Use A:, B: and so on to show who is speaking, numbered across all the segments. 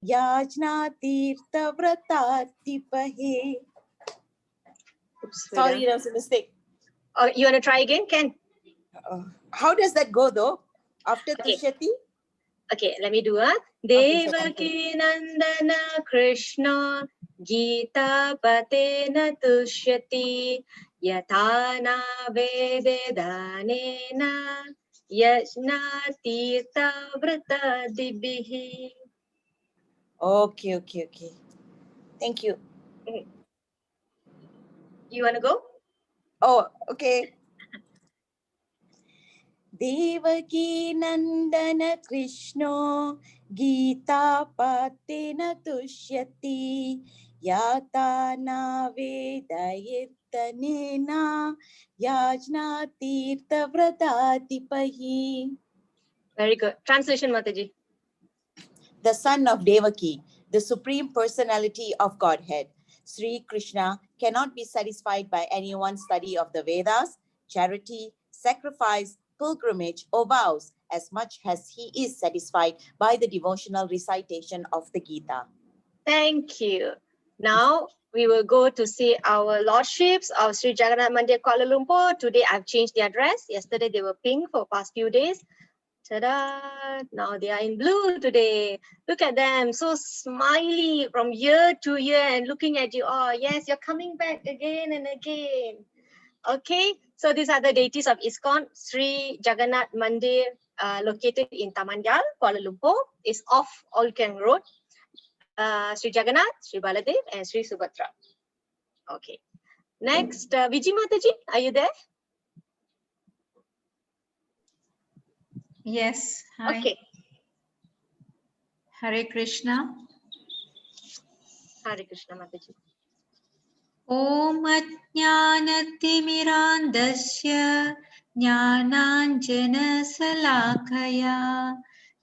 A: Yajna Tirtha Vrataatipahe. Sorry, that was a mistake.
B: Oh, you want to try again? Ken?
A: How does that go though? After Tushyati?
B: Okay, let me do it. Devaki Nandana Krishna Gita Patena Tushyati Yatana Vededanena Yajna Tirtha Vrata Dibihi.
A: Okay. Thank you.
B: You want to go?
A: Oh, okay. Devaki Nandana Krishna Gita Patena Tushyati Yatana Vedayirtanena Yajna Tirtha Vrataatipahi.
B: Very good. Translation, Mataji.
A: The son of Devaki, the supreme personality of Godhead, Sri Krishna, cannot be satisfied by anyone's study of the Vedas, charity, sacrifice, pilgrimage, or vows as much as he is satisfied by the devotional recitation of the Gita.
B: Thank you. Now we will go to see our lordships of Sri Jagannath Mandir, Kuala Lumpur. Today I've changed the address. Yesterday they were pink for past few days. Ta-da! Now they are in blue today. Look at them, so smiley from year to year and looking at you. Oh yes, you're coming back again and again. Okay, so these are the deities of ISKCON. Sri Jagannath Mandir, located in Taman Jal, Kuala Lumpur, is off Old Keng Road. Sri Jagannath, Sri Baladev, and Sri Subhadra. Okay. Next, Vijay Mataji, are you there?
C: Yes. Hi.
B: Okay.
C: Hare Krishna.
B: Hare Krishna Mataji.
C: Om Ajnanatimmirandasya Jnananjana Salakaya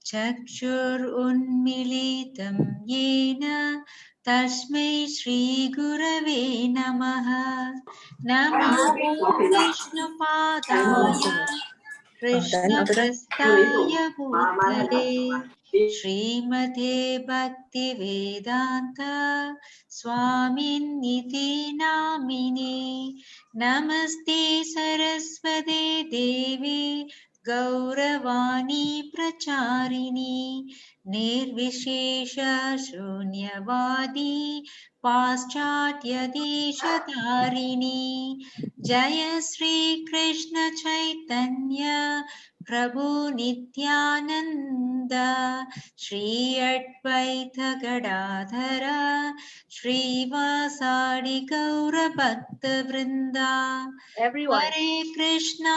C: Chakshur Unmilitam Yena Tasmai Shri Gurave Namaha. Namo Vishnu Padaya Krishna Prasthaya Bhutale Srimate Bhakti Vedanta Swamin Niti Namine Namaste Saraswate Devi Gauravani Pracharini Nirvishesha Shunyavadi Paschatya Deshatarini Jaya Sri Krishna Chaitanya Prabhu Nityananda Shri Advaita Gadadhara Shri Vasadi Gaura Bhakta Vrinda.
B: Everyone.
C: Hare Krishna,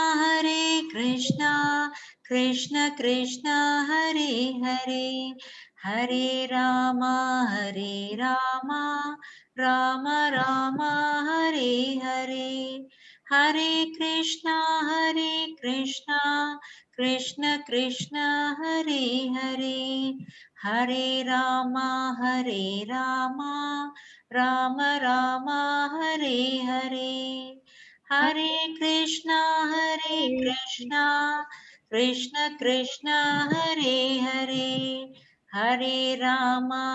C: Krishna Krishna, Hare Hare, Hare Rama, Rama Rama, Hare Hare. Hare Krishna, Krishna Krishna, Hare Hare, Hare Rama, Rama Rama, Hare Hare. Hare Krishna, Krishna Krishna, Hare Hare, Hare Rama,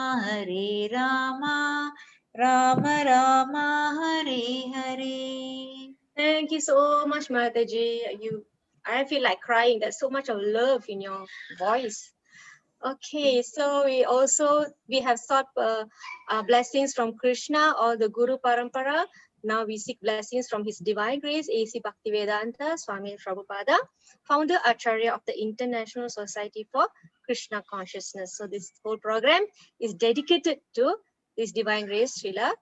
C: Rama Rama, Hare Hare.
B: Thank you so much, Mataji. I feel like crying. There's so much of love in your voice. Okay, so we have sought blessings from Krishna or the Guru Parampara. Now we seek blessings from His Divine Grace, A.C. Bhaktivedanta Swami Prabhupada, founder Acharya of the International Society for Krishna Consciousness. So this whole program is dedicated to His Divine Grace, Srila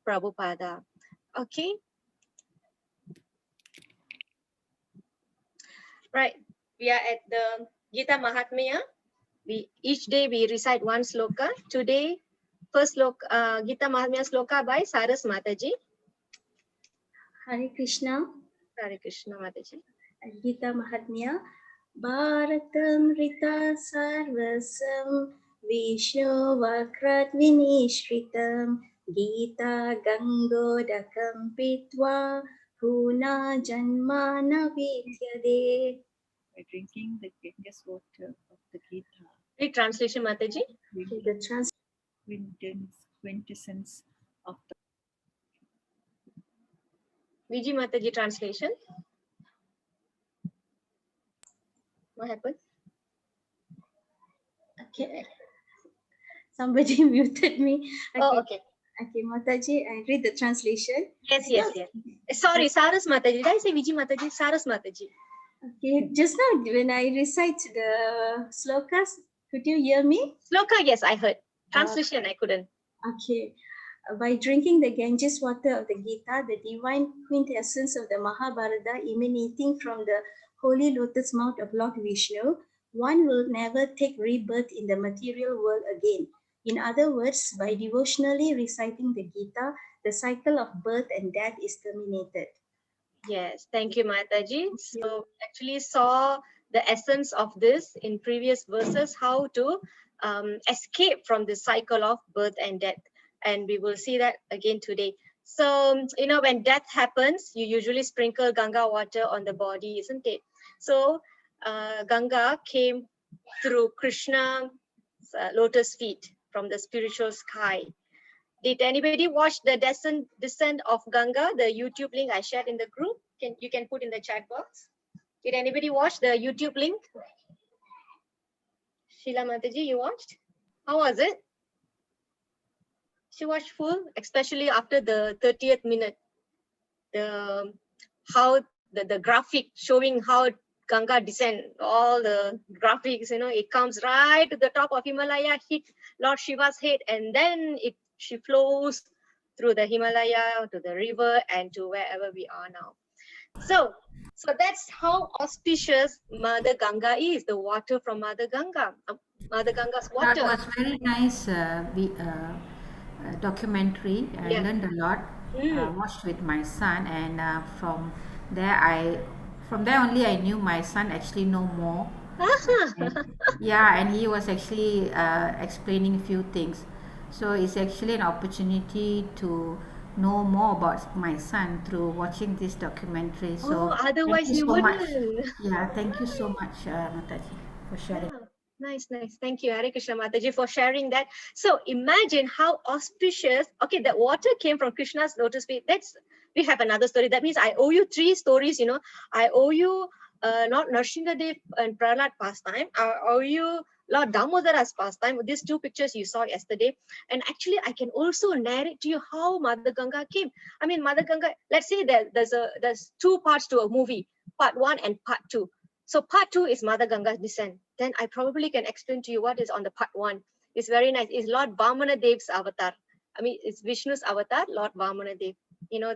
B: Prabhupada. Okay. Right, we are at the Gita Mahatmya. Each day we recite one sloka. Today, first sloka, Gita Mahatmya sloka by Saras Mataji.
D: Hare Krishna.
B: Hare Krishna Mataji.
D: Gita Mahatmya. Bharatam Rita Sarvasam Vishnu Vakrat Vinishritam Gita Gangodakam Pitva Puna Janmana Vidyade.
E: By drinking the Ganges water of the Gita.
B: Read translation, Mataji.
D: The
C: quintessence of the
B: Viji Mataji translation. What happened?
D: Okay, somebody muted me.
B: Oh, okay.
D: Okay, Mataji, I read the translation.
B: Yes. Sorry, Saras Mataji. Did I say Viji Mataji? Saras Mataji.
D: Okay, just now when I recite the slokas, could you hear me?
B: Sloka, yes, I heard. Translation, I couldn't.
D: Okay. By drinking the Ganges water of the Gita, the divine quintessence of the Mahabharata emanating from the holy lotus mouth of Lord Vishnu, one will never take rebirth in the material world again. In other words, by devotionally reciting the Gita, the cycle of birth and death is terminated.
B: Yes, thank you, Mataji. So actually saw the essence of this in previous verses, how to escape from the cycle of birth and death. And we will see that again today. So, you know, when death happens, you usually sprinkle Ganga water on the body, isn't it? So Ganga came through Krishna's lotus feet from the spiritual sky. Did anybody watch the descent of Ganga, the YouTube link I shared in the group? You can put in the chat box. Did anybody watch the YouTube link? Sheila Mataji, you watched? How was it? She watched full, especially after the 30th minute. How the graphic showing how Ganga descend, all the graphics, you know, it comes right to the top of Himalaya, hit Lord Shiva's head, and then she flows through the Himalaya to the river and to wherever we are now. So that's how auspicious Mother Ganga is, the water from Mother Ganga, Mother Ganga's
E: That
B: water.
E: was very nice documentary. I
B: Yeah.
E: learned a lot. Watched with my son, and there I, from there only I knew my son actually know more. And, yeah, and he was actually explaining few things. So it's actually an opportunity to know more about my son through watching this documentary. So
B: Oh,
E: thank
B: otherwise
E: you
B: you
E: so much.
B: wouldn't.
E: Yeah, thank you so much, Mataji, for sharing.
B: Yeah, nice. Thank you, Hare Krishna Mataji, for sharing that. So imagine how auspicious. Okay, the water came from Krishna's lotus feet. We have another story. That means I owe you 3 stories. You know, I owe you not Narsinghadev and Prahlad pastime. I owe you Lord Damodara's pastime. These 2 pictures you saw yesterday. And actually, I can also narrate to you how Mother Ganga came. I mean, Mother Ganga. Let's say there's 2 parts to a movie, part 1 and part 2. So part 2 is Mother Ganga's descent. Then I probably can explain to you what is on the part 1. It's very nice. It's Lord Vamana Dev's avatar. I mean, it's Vishnu's avatar, Lord Vamana Dev. You know,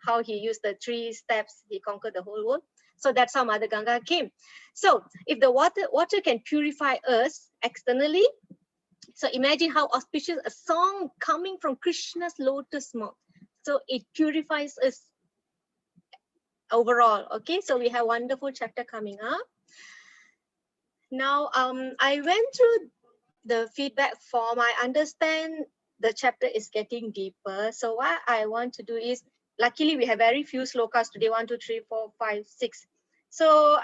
B: how he used the 3 steps, he conquered the whole world. So that's how Mother Ganga came. So if the water can purify us externally, so imagine how auspicious a song coming from Krishna's lotus mouth. So it purifies us overall. Okay, so we have a wonderful chapter coming up. Now, I went through the feedback form. I understand the chapter is getting deeper. So what I want to do is, luckily we have very few slokas today, 1, 2, 3, 4, 5, 6. So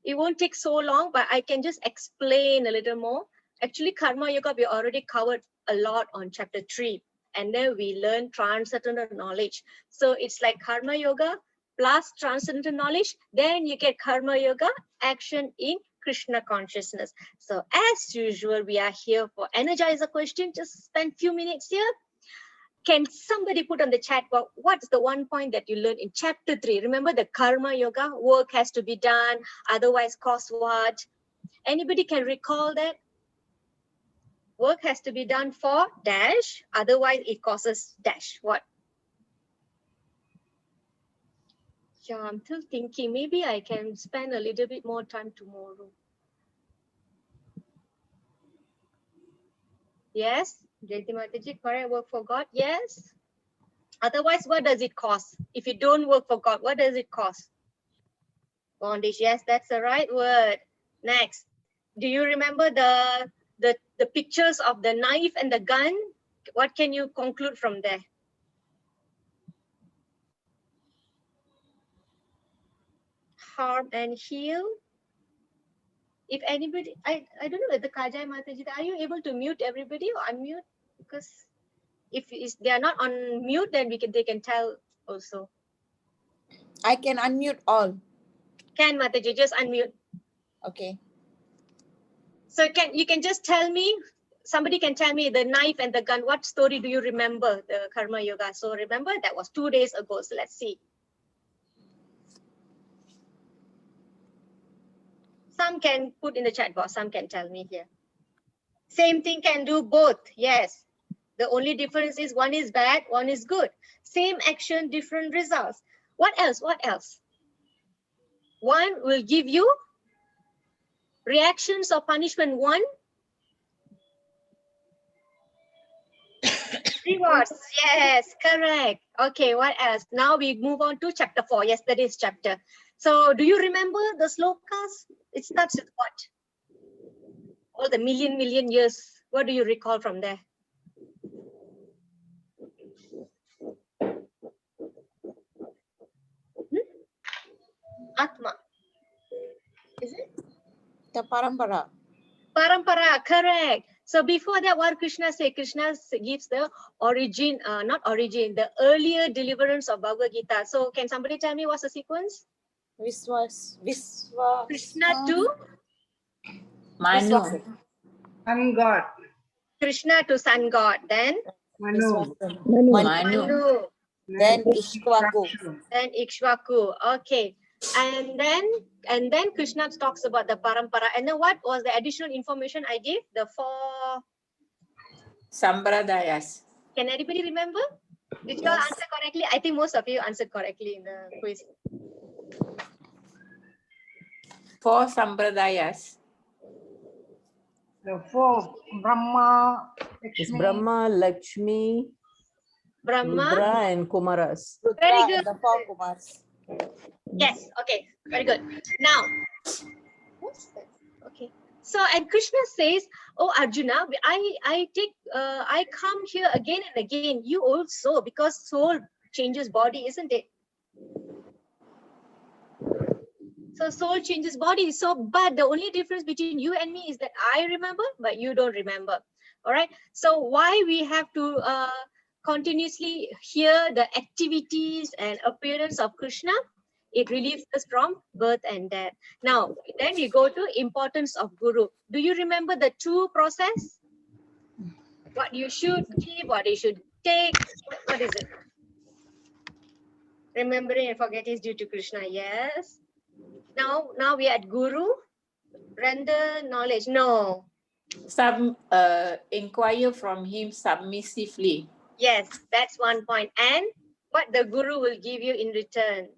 B: it won't take so long, but I can just explain a little more. Actually, Karma Yoga, we already covered a lot on chapter 3. And then we learn transcendental knowledge. So it's like Karma Yoga plus transcendental knowledge. Then you get Karma Yoga action in Krishna consciousness. So as usual, we are here for energizer question. Just spend few minutes here. Can somebody put on the chat box, what's the one point that you learned in chapter 3? Remember the Karma Yoga, work has to be done, otherwise cause what? Anybody can recall that? Work has to be done for dash, otherwise it causes dash. What? Yeah, I'm still thinking, maybe I can spend a little bit more time tomorrow. Yes, Jaiti Mataji, correct, work for God, yes. Otherwise, what does it cost? If you don't work for God, what does it cost? Bondage, yes, that's the right word. Next, do you remember the pictures of the knife and the gun? What can you conclude from there? Harm and heal. If anybody, I don't know whether Kajai Mataji, are you able to mute everybody or unmute? Because if they are not on mute, then they can tell also.
A: I can unmute all.
B: Can Mataji just unmute?
A: Okay.
B: So you can just tell me, somebody can tell me the knife and the gun. What story do you remember, the Karma Yoga? So remember that was 2 days ago. So let's see. Some can put in the chat box. Some can tell me here. Same thing can do both. Yes. The only difference is one is bad, one is good. Same action, different results. What else? What else? One will give you reactions or punishment. One, rewards. Yes, correct. Okay, what else? Now we move on to chapter 4, yesterday's chapter. So do you remember the slokas? It starts with what? All the million years. What do you recall from there? Atma. Is it?
A: The parampara.
B: Parampara, correct. So before that, what Krishna said, Krishna gives the origin, not origin, the earlier deliverance of Bhagavad Gita. So can somebody tell me what's the sequence?
A: Viswa.
B: Krishna to
F: Manu.
G: Sun God.
B: Krishna to sun god, then
G: Manu.
F: Manu.
B: Manu,
A: Then Ishkwaku.
B: then Ikshvaku. Okay. And then Krishna talks about the parampara. And then what was the additional information I gave? The 4.
F: Sampradayas.
B: Can anybody remember? Did you all
A: Yes.
B: answer correctly? I think most of you answered correctly in the quiz.
F: 4 Sampradayas.
G: The 4 Brahma,
H: It's
G: Lakshmi.
H: Brahma, Lakshmi,
B: Brahma.
H: Rudra, and Kumaras.
B: Very
A: Rudra
B: good.
A: and the 4 Kumars.
B: Yes. Okay. Very good. Now, what's that? Okay. So, and Krishna says, "Oh Arjuna, I come here again and again. You also, because soul changes body, isn't it? So soul changes body. So, but the only difference between you and me is that I remember, but you don't remember. All right. So why we have to continuously hear the activities and appearance of Krishna? It relieves us from birth and death. Now, then we go to importance of Guru. Do you remember the 2 process? What you should give, what you should take. What is it? Remembering and forgetting is due to Krishna. Yes. Now we are at Guru. Render knowledge. No.
F: Inquire from him submissively.
B: Yes, that's one point. And what the Guru will give you in return?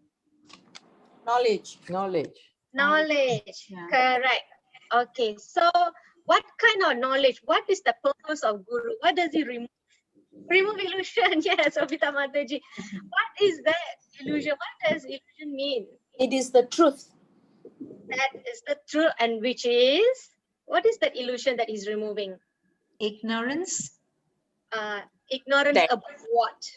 A: Knowledge.
H: Knowledge.
B: Knowledge.
E: Yeah.
B: Correct. Okay. So what kind of knowledge? What is the purpose of Guru? What does he remove? Remove illusion. Yes, Obita Mataji. What is that illusion? What does illusion mean?
A: It is the truth.
B: That is the truth, and which is, what is that illusion that he's removing?
C: Ignorance.
B: Ignorance
F: That-
B: about what?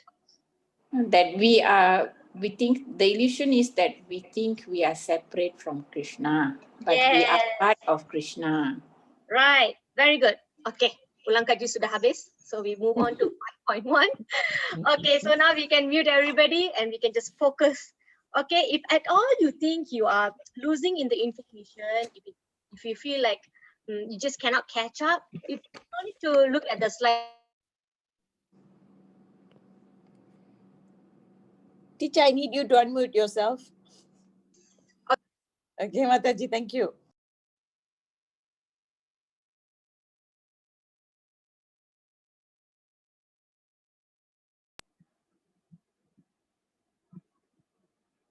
F: That we think the illusion is that we think we are separate from Krishna, but we are
B: Yes.
F: part of Krishna.
B: Right. Very good. Okay. Ulang kaji sudah habis. So we move on to 5.1. Okay. So now we can mute everybody and we can just focus. Okay. If at all you think you are losing in the information, if you feel like you just cannot catch up, you don't need to look at the slide.
A: Teacher, I need you to unmute yourself. Okay, Mataji, thank you.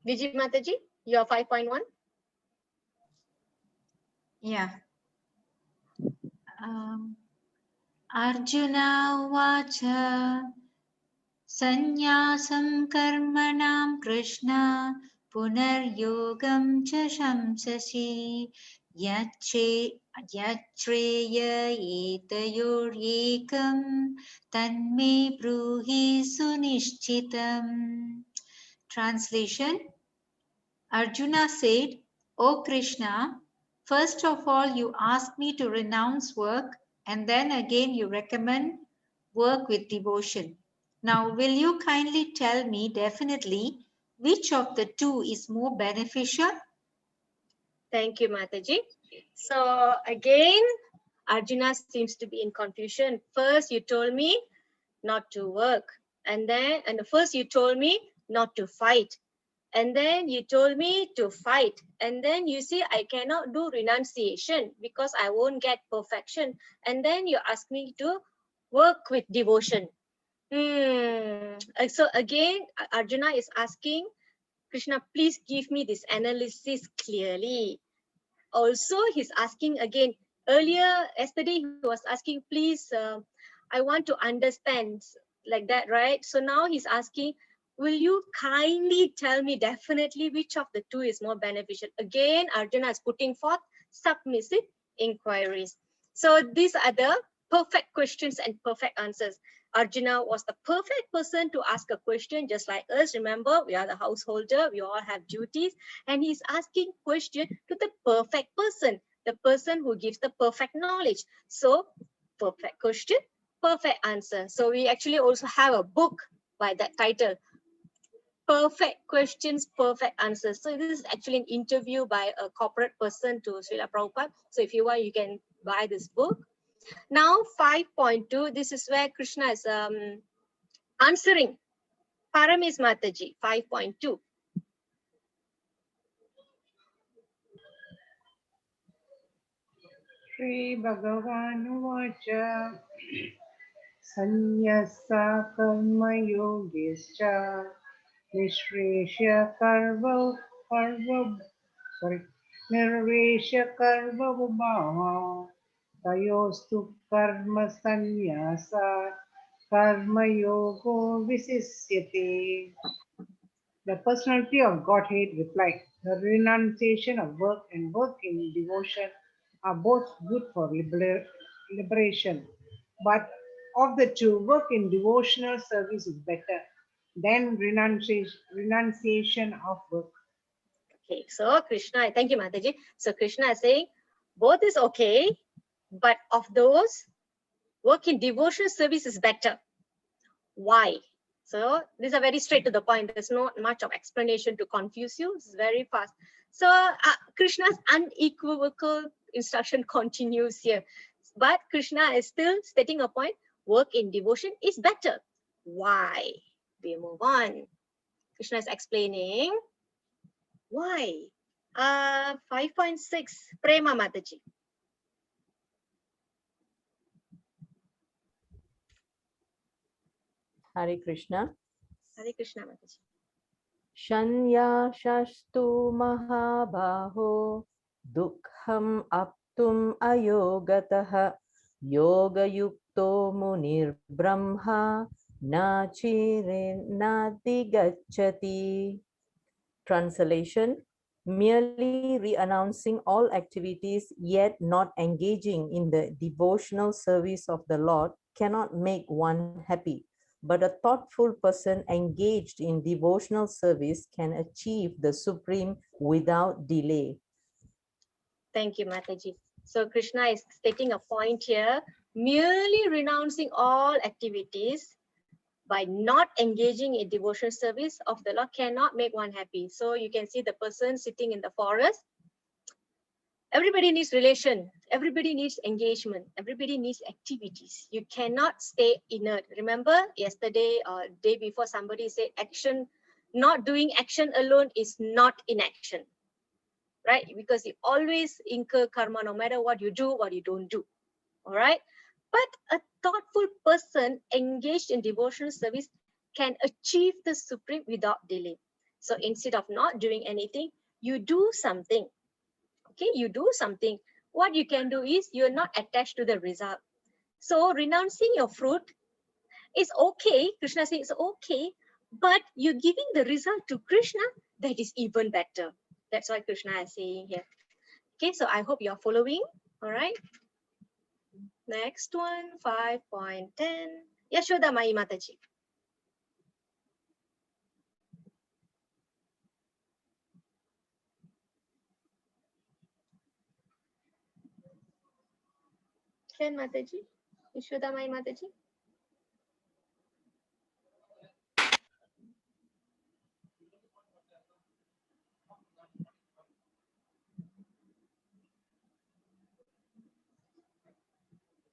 B: Vijay Mataji, you are 5.1.
C: Yeah. Arjuna Vacha Sannyasam Karmanam Krishna Punaryogam Cha Shamsasi Yachreya Etayor Ekam Tanme Bruhi Sunishchitam. Translation: Arjuna said, "O Krishna, First of all, you ask me to renounce work, and then again you recommend work with devotion. Now, will you kindly tell me definitely which of the two is more beneficial?
B: Thank you, Mataji. So again, Arjuna seems to be in confusion. First, you told me not to work, and first you told me not to fight, and then you told me to fight, and then you see I cannot do renunciation because I won't get perfection, and then you ask me to work with devotion. So again, Arjuna is asking Krishna, please give me this analysis clearly. Also, he's asking again, yesterday he was asking, please, I want to understand, like that, right? So now he's asking, will you kindly tell me definitely which of the two is more beneficial? Again, Arjuna is putting forth submissive inquiries. So these are the perfect questions and perfect answers. Arjuna was the perfect person to ask a question, just like us. Remember, we are the householder, we all have duties, and he's asking question to the perfect person, the person who gives the perfect knowledge. So perfect question, perfect answer. So we actually also have a book by that title, Perfect Questions, Perfect Answers. So this is actually an interview by a corporate person to Srila Prabhupada. So if you want, you can buy this book. Now 5.2, this is where Krishna is answering Paramis Mataji, 5.2.
G: Shri Bhagavan Vacha Sanyasa Karma Yogescha Nishresha Nirvesha Karma Bhava Tayostu Karma Sanyasa Karma Yogo Visisyate. The personality of Godhead replied, the renunciation of work and work in devotion are both good for liberation. But of the two, work in devotional service is better than renunciation of work.
B: Okay, so Krishna, thank you, Mataji. So Krishna is saying both is okay, but of those, work in devotional service is better. Why? So these are very straight to the point. There's not much of explanation to confuse you. It's very fast. So Krishna's unequivocal instruction continues here. But Krishna is still stating a point. Work in devotion is better. Why? We move on. Krishna is explaining why. 5.6, Prema Mataji.
H: Hare Krishna.
B: Hare Krishna Mataji.
H: Shanya shastu mahabaho dukham aptum ayogataha yoga yukto munir brahma nachire nati gacchati. Translation: merely re-announcing all activities yet not engaging in the devotional service of the Lord cannot make one happy. But a thoughtful person engaged in devotional service can achieve the supreme without delay.
B: Thank you, Mataji. So Krishna is stating a point here, merely renouncing all activities by not engaging in devotional service of the Lord cannot make one happy. So you can see the person sitting in the forest. Everybody needs relation. Everybody needs engagement. Everybody needs activities. You cannot stay inert. Remember yesterday or day before somebody said action, not doing action alone is not inaction, right? Because you always incur karma no matter what you do, what you don't do, all right? But a thoughtful person engaged in devotional service can achieve the supreme without delay. So instead of not doing anything, you do something. Okay, you do something. What you can do is you're not attached to the result. So renouncing your fruit is okay. Krishna says it's okay, but you're giving the result to Krishna, that is even better. That's what Krishna is saying here. Okay, so I hope you're following. All right. Next one, 5.10. Yashoda Mai Mataji. Can Mataji? Yashodamai Mataji?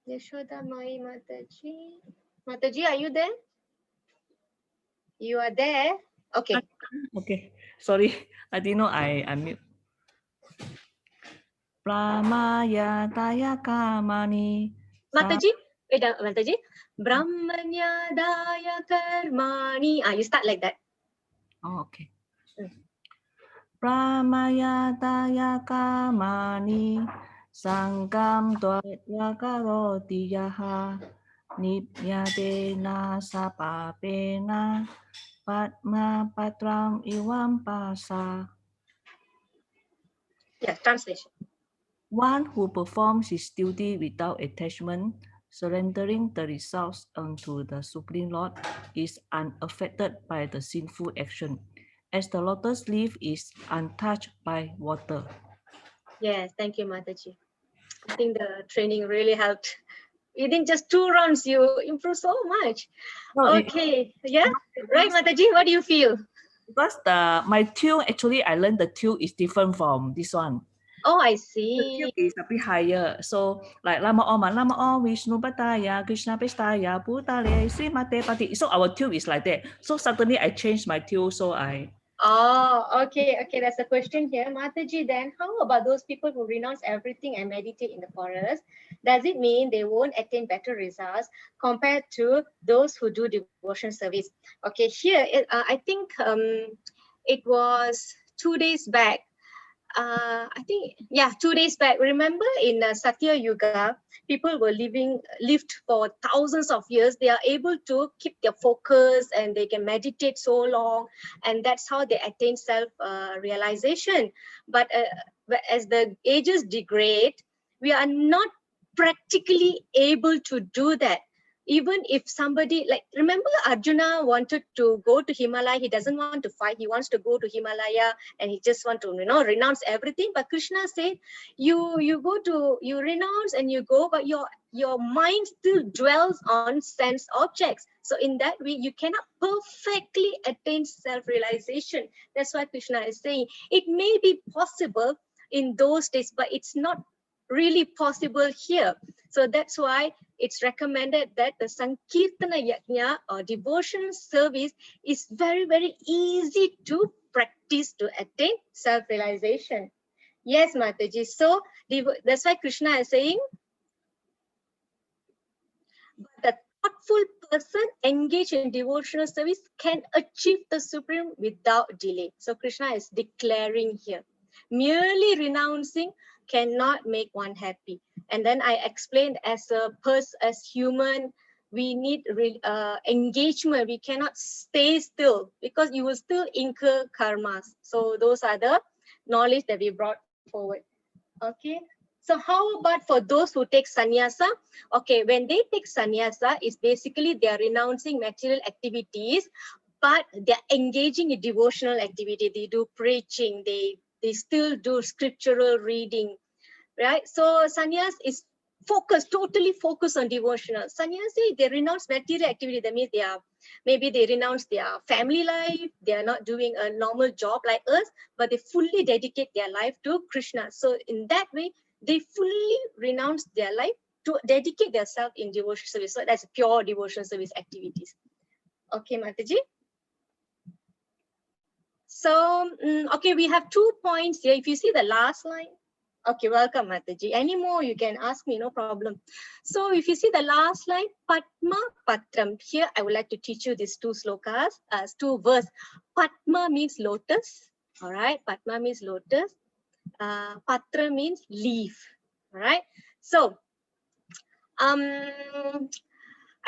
B: Yashodamai Mataji. Mataji, are you there? You are there? Okay.
I: Okay, sorry, I didn't know I mute. Pramaya Daya Kamani.
B: Mataji, wait, Mataji. Brahmanya Daya Karmani. You start like that.
I: Oh, okay. Pramaya Daya Kamani. Sangam Dwaya Karoti Yaha. Nipyadena Sapapena. Padma Patram Iwam Pasa.
B: Yeah, translation.
I: One who performs his duty without attachment, surrendering the results unto the Supreme Lord, is unaffected by the sinful action, as the lotus leaf is untouched by water.
B: Yes, thank you, Mataji. I think the training really helped. Within just 2 rounds, you improved so much. Okay, yeah, right, Mataji, what do you feel?
I: Because my tune, actually, I learned the tune is different from this one.
B: Oh, I
I: The
B: see.
I: tune is a bit higher. So, like Lama Om, Vishnu Pataya, Krishna Pestaya, Bhutale, Srimate Pati. So, our tune is like that. So, suddenly I changed my tune. So,
B: Oh, okay, that's a question here. Mataji, then how about those people who renounce everything and meditate in the forest? Does it mean they won't attain better results compared to those who do devotion service? Okay, here, I think it was 2 days back. I think, yeah, 2 days back. Remember in Satya Yuga, people were lived for thousands of years. They are able to keep their focus and they can meditate so long, and that's how they attain self realization. But as the ages degrade, we are not practically able to do that. Even if somebody, like, remember Arjuna wanted to go to Himalaya, he doesn't want to fight, he wants to go to Himalaya and he just want to renounce everything. But Krishna said, you renounce and you go, but your mind still dwells on sense objects. So in that way, you cannot perfectly attain self-realization. That's why Krishna is saying it may be possible in those days, but it's not really possible here. So that's why it's recommended that the Sankirtana Yajna or devotion service is very, very easy to practice to attain self-realization. Yes, Mataji. So that's why Krishna is saying, the thoughtful person engaged in devotional service can achieve the supreme without delay. So Krishna is declaring here, merely renouncing cannot make one happy. And then I explained, as human, we need engagement. We cannot stay still because you will still incur karmas. So those are the knowledge that we brought forward. Okay. So how about for those who take sannyasa? Okay, when they take sannyasa, it's basically they are renouncing material activities, but they're engaging in devotional activity. They do preaching, they still do scriptural reading, right? So sannyas is totally focused on devotional. Sannyasi, they renounce material activity. That means maybe they renounce their family life. They are not doing a normal job like us, but they fully dedicate their life to Krishna. So in that way, they fully renounce their life to dedicate themselves in devotional service. So that's pure devotional service activities. Okay, Mataji. So, okay, we have 2 points here. If you see the last line, okay, welcome, Mataji. Any more, you can ask me, no problem. So if you see the last line, Padma Patram. Here, I would like to teach you these 2 slokas, 2 verses. Padma means lotus, all right? Padma means lotus. Patra means leaf, all right? So, I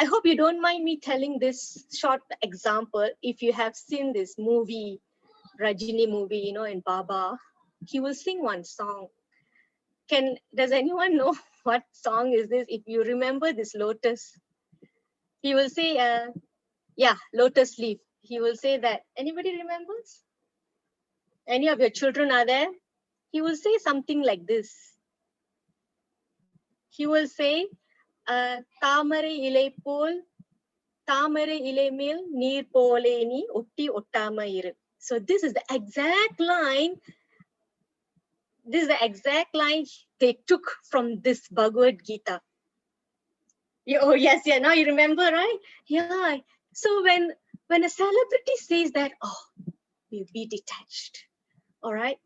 B: hope you don't mind me telling this short example. If you have seen this movie, Rajini movie, in Baba, he will sing one song. Does anyone know what song is this? If you remember this lotus, he will say, yeah, lotus leaf. He will say that. Anybody remembers? Any of your children are there? He will say something like this. He will say, Tamare ilai pol, Tamare ilai mil, neer pole ni otti ottama iru. So this is the exact line. This is the exact line they took from this Bhagavad Gita. Oh yes, yeah. Now you remember, right? Yeah. So when a celebrity says that, oh, we'll be detached. All right,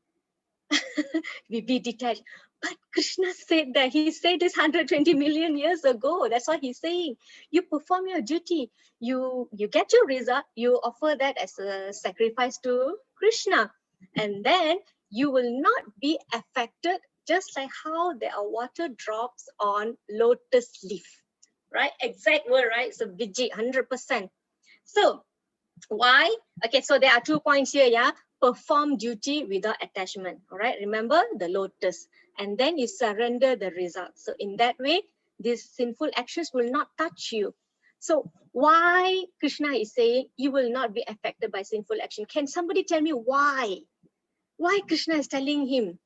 B: we be detached. But Krishna said that. He said this 120 million years ago. That's what he's saying. You perform your duty. You get your result. You offer that as a sacrifice to Krishna, and then you will not be affected. Just like how there are water drops on lotus leaf, right? Exact word, right? So Vijay, 100%. So why? Okay, so there are 2 points here, yeah. Perform duty without attachment, all right? Remember the lotus, and then you surrender the result. So in that way, these sinful actions will not touch you. So why Krishna is saying you will not be affected by sinful action? Can somebody tell me why? Why Krishna is telling him,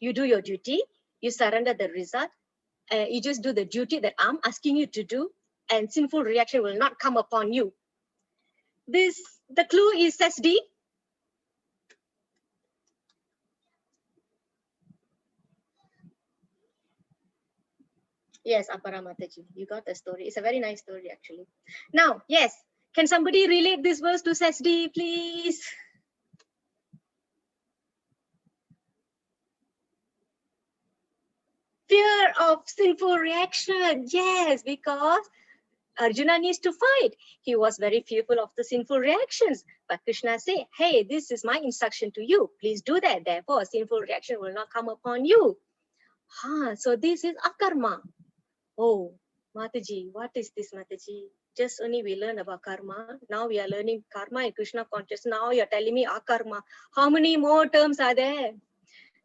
B: you do your duty, you surrender the result, you just do the duty that I'm asking you to do, and sinful reaction will not come upon you. The clue is SD. Yes, Apara Mataji, you got the story. It's a very nice story, actually. Now, yes, can somebody relate this verse to SD, please? Fear of sinful reaction. Yes, because Arjuna needs to fight. He was very fearful of the sinful reactions. But Krishna said, hey, this is my instruction to you. Please do that. Therefore, sinful reaction will not come upon you. So this is akarma. Oh, Mataji, what is this, Mataji? Just only we learn about karma. Now we are learning karma and Krishna consciousness. Now you're telling me akarma. How many more terms are there?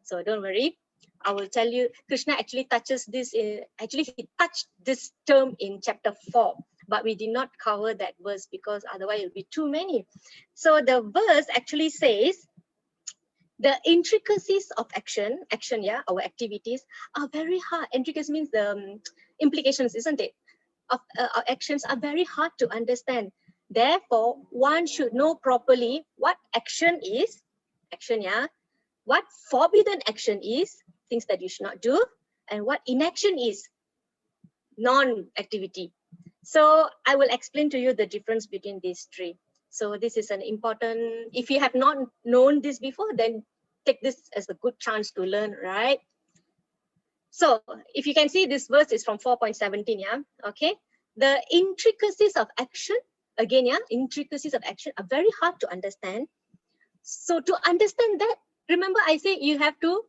B: So don't worry. I will tell you, Krishna actually touches this. Actually, he touched this term in chapter 4, but we did not cover that verse because otherwise it will be too many. So the verse actually says, the intricacies of action, yeah, our activities are very hard. Intricacies means the implications, isn't it? Of our actions are very hard to understand. Therefore, one should know properly what action is, action, yeah, what forbidden action is, things that you should not do, and what inaction is, non-activity. So I will explain to you the difference between these three. So this is an important, if you have not known this before, then take this as a good chance to learn, right? So if you can see, this verse is from 4.17, yeah, okay? The intricacies of action, again, yeah, intricacies of action are very hard to understand. So to understand that, remember I say you have to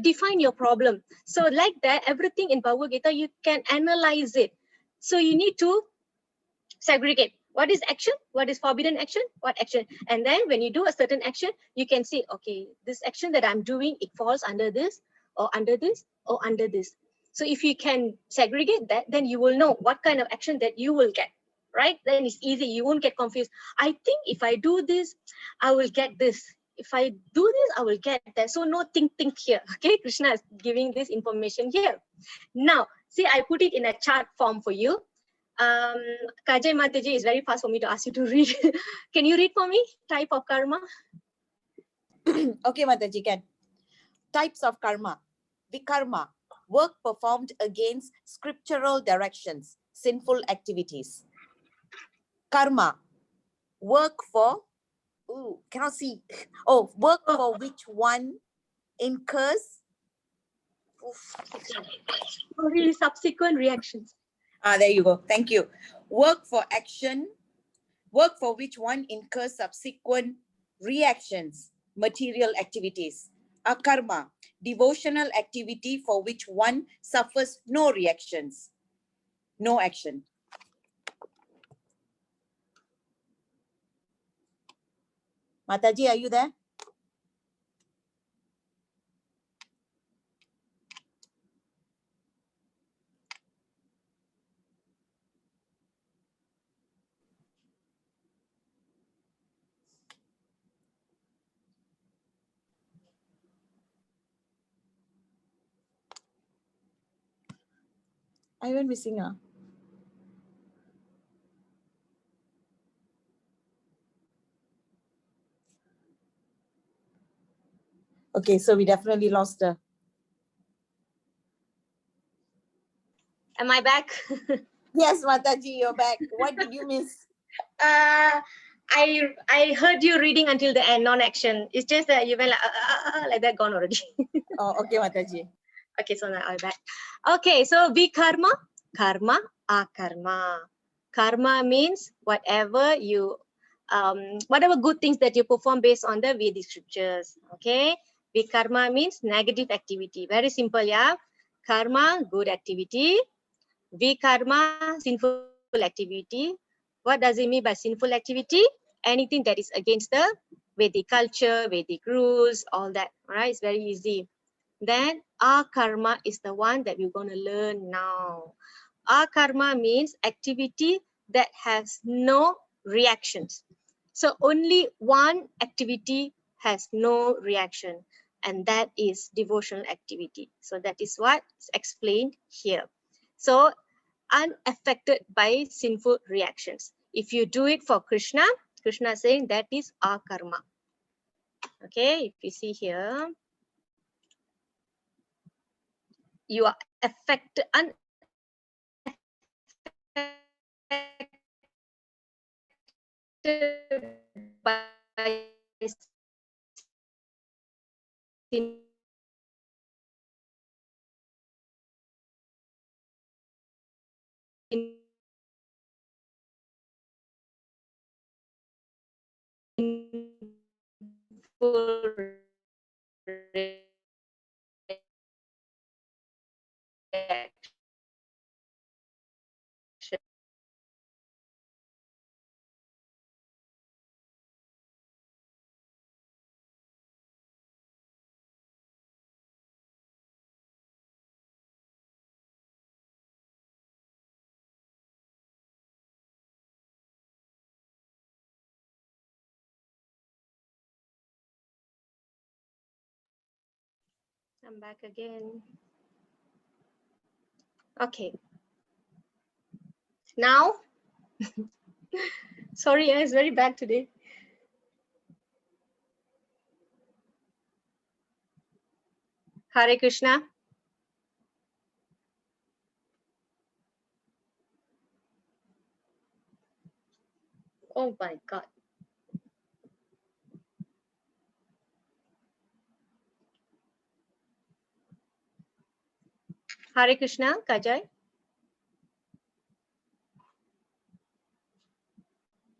B: define your problem. So like that, everything in Bhagavad Gita, you can analyze it. So you need to segregate. What is action? What is forbidden action? What action? And then when you do a certain action, you can see, okay, this action that I'm doing, it falls under this, or under this, or under this. So if you can segregate that, then you will know what kind of action that you will get, right? Then it's easy. You won't get confused. I think if I do this, I will get this. If I do this, I will get that. So no think here. Okay, Krishna is giving this information here. Now, see, I put it in a chart form for you. Kajay Mataji, is very fast for me to ask you to read. Can you read for me? Type of karma.
A: Okay, Mataji, can. Types of karma. Vikarma, work performed against scriptural directions, sinful activities. Karma, work for, cannot see. Oh, work for which one incurs.
B: Really subsequent reactions.
A: There you go. Thank you. Work for action, work for which one incurs subsequent reactions, material activities. Akarma, devotional activity for which one suffers no reactions, no action. Mataji, are you there? I went missing. Okay, so we definitely lost her.
B: Am I back?
A: Yes, Mataji, you're back. What did you miss?
B: I heard you reading until the end, non-action. It's just that you went like that, gone already.
A: Oh, okay, Mataji.
B: Okay, so now I'm back. Okay, so vikarma, karma, akarma. Karma means whatever you, whatever good things that you perform based on the Vedic scriptures. Okay, vikarma means negative activity. Very simple, yeah. Karma, good activity. Vikarma, sinful activity. What does it mean by sinful activity? Anything that is against the Vedic culture, Vedic rules, all that. All right, it's very easy. Then our karma is the one that we're going to learn now. Our karma means activity that has no reactions. So only one activity has no reaction, and that is devotional activity. So that is what's explained here. So unaffected by sinful reactions. If you do it for Krishna, Krishna is saying that is our karma. Okay, if you see here, you are affected, by sinful reaction. I'm back again. Okay. Now, sorry, it's very bad today. Hare Krishna. Oh my God. Hare Krishna, Kajai.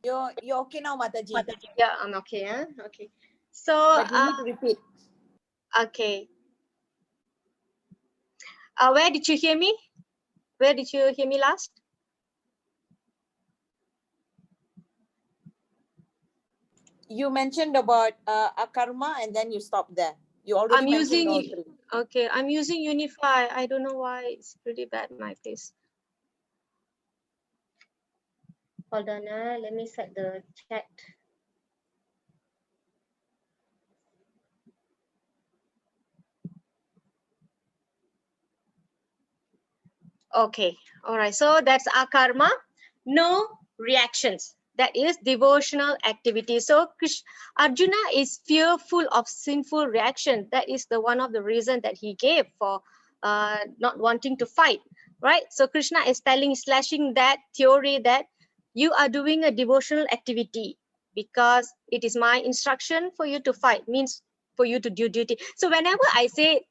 A: You're okay now, Mataji.
B: Yeah, I'm okay. Huh? Okay. So,
A: But you need to repeat.
B: okay. Where did you hear me? Where did you hear me last?
A: You mentioned about akarma and then you stopped there. You already
B: I'm
A: mentioned all
B: using,
A: three.
B: okay, I'm using Unify. I don't know why it's pretty bad, my place. Hold on, let me set the chat. Okay, all right, so that's akarma, no reactions. That is devotional activity. So Arjuna is fearful of sinful reaction. That is the one of the reason that he gave for not wanting to fight, right? So Krishna is slashing that theory that you are doing a devotional activity because it is my instruction for you to fight, means for you to do duty. So whenever I say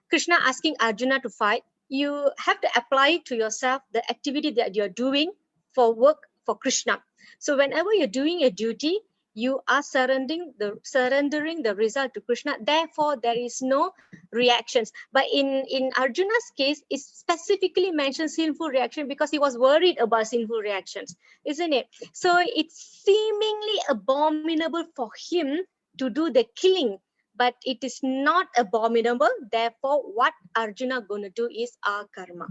B: Krishna asking Arjuna to fight, you have to apply to yourself the activity that you're doing for work for Krishna. So whenever you're doing a duty, you are surrendering the result to Krishna. Therefore, there is no reactions. But in Arjuna's case, it specifically mentions sinful reaction because he was worried about sinful reactions, isn't it? So it's seemingly abominable for him to do the killing, but it is not abominable. Therefore, what Arjuna gonna do is our karma.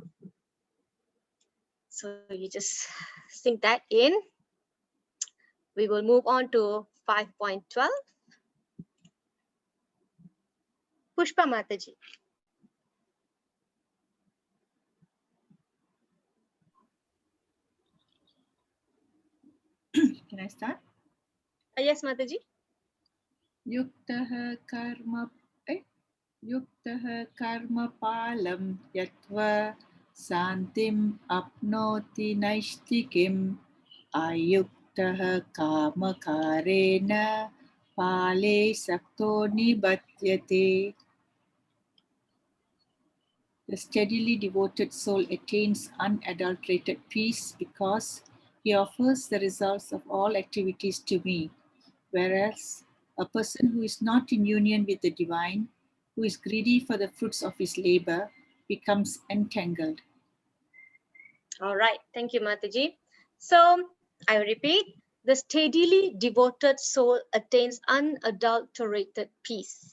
B: So you just sink that in. We will move on to 5.12. Pushpa Mataji.
F: Can I start?
B: Yes, Mataji.
F: Yuktaha karma Yuktaha karma palam yatva santim apnoti naishtikim ayuktaha kama karena pale sakto nibatyate. The steadily devoted soul attains unadulterated peace because he offers the results of all activities to me, whereas a person who is not in union with the divine, who is greedy for the fruits of his labor, becomes entangled.
B: All right. Thank you, Mataji. So I repeat, the steadily devoted soul attains unadulterated peace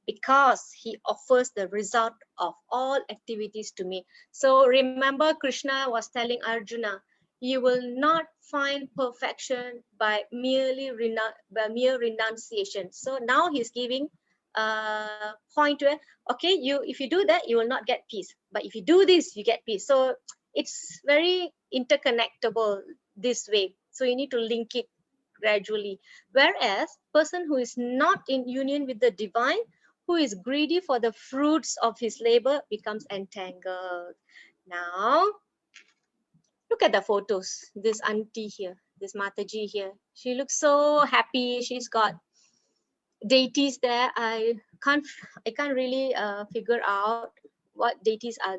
B: because he offers the result of all activities to me. So remember, Krishna was telling Arjuna, you will not find perfection by mere renunciation. So now he's giving a point where, okay, if you do that, you will not get peace. But if you do this, you get peace. So it's very interconnectable this way. So you need to link it gradually. Whereas person who is not in union with the divine, who is greedy for the fruits of his labor, becomes entangled. Now, look at the photos. This auntie here, this Mataji here, she looks so happy. She's got deities there. I can't really figure out what deities are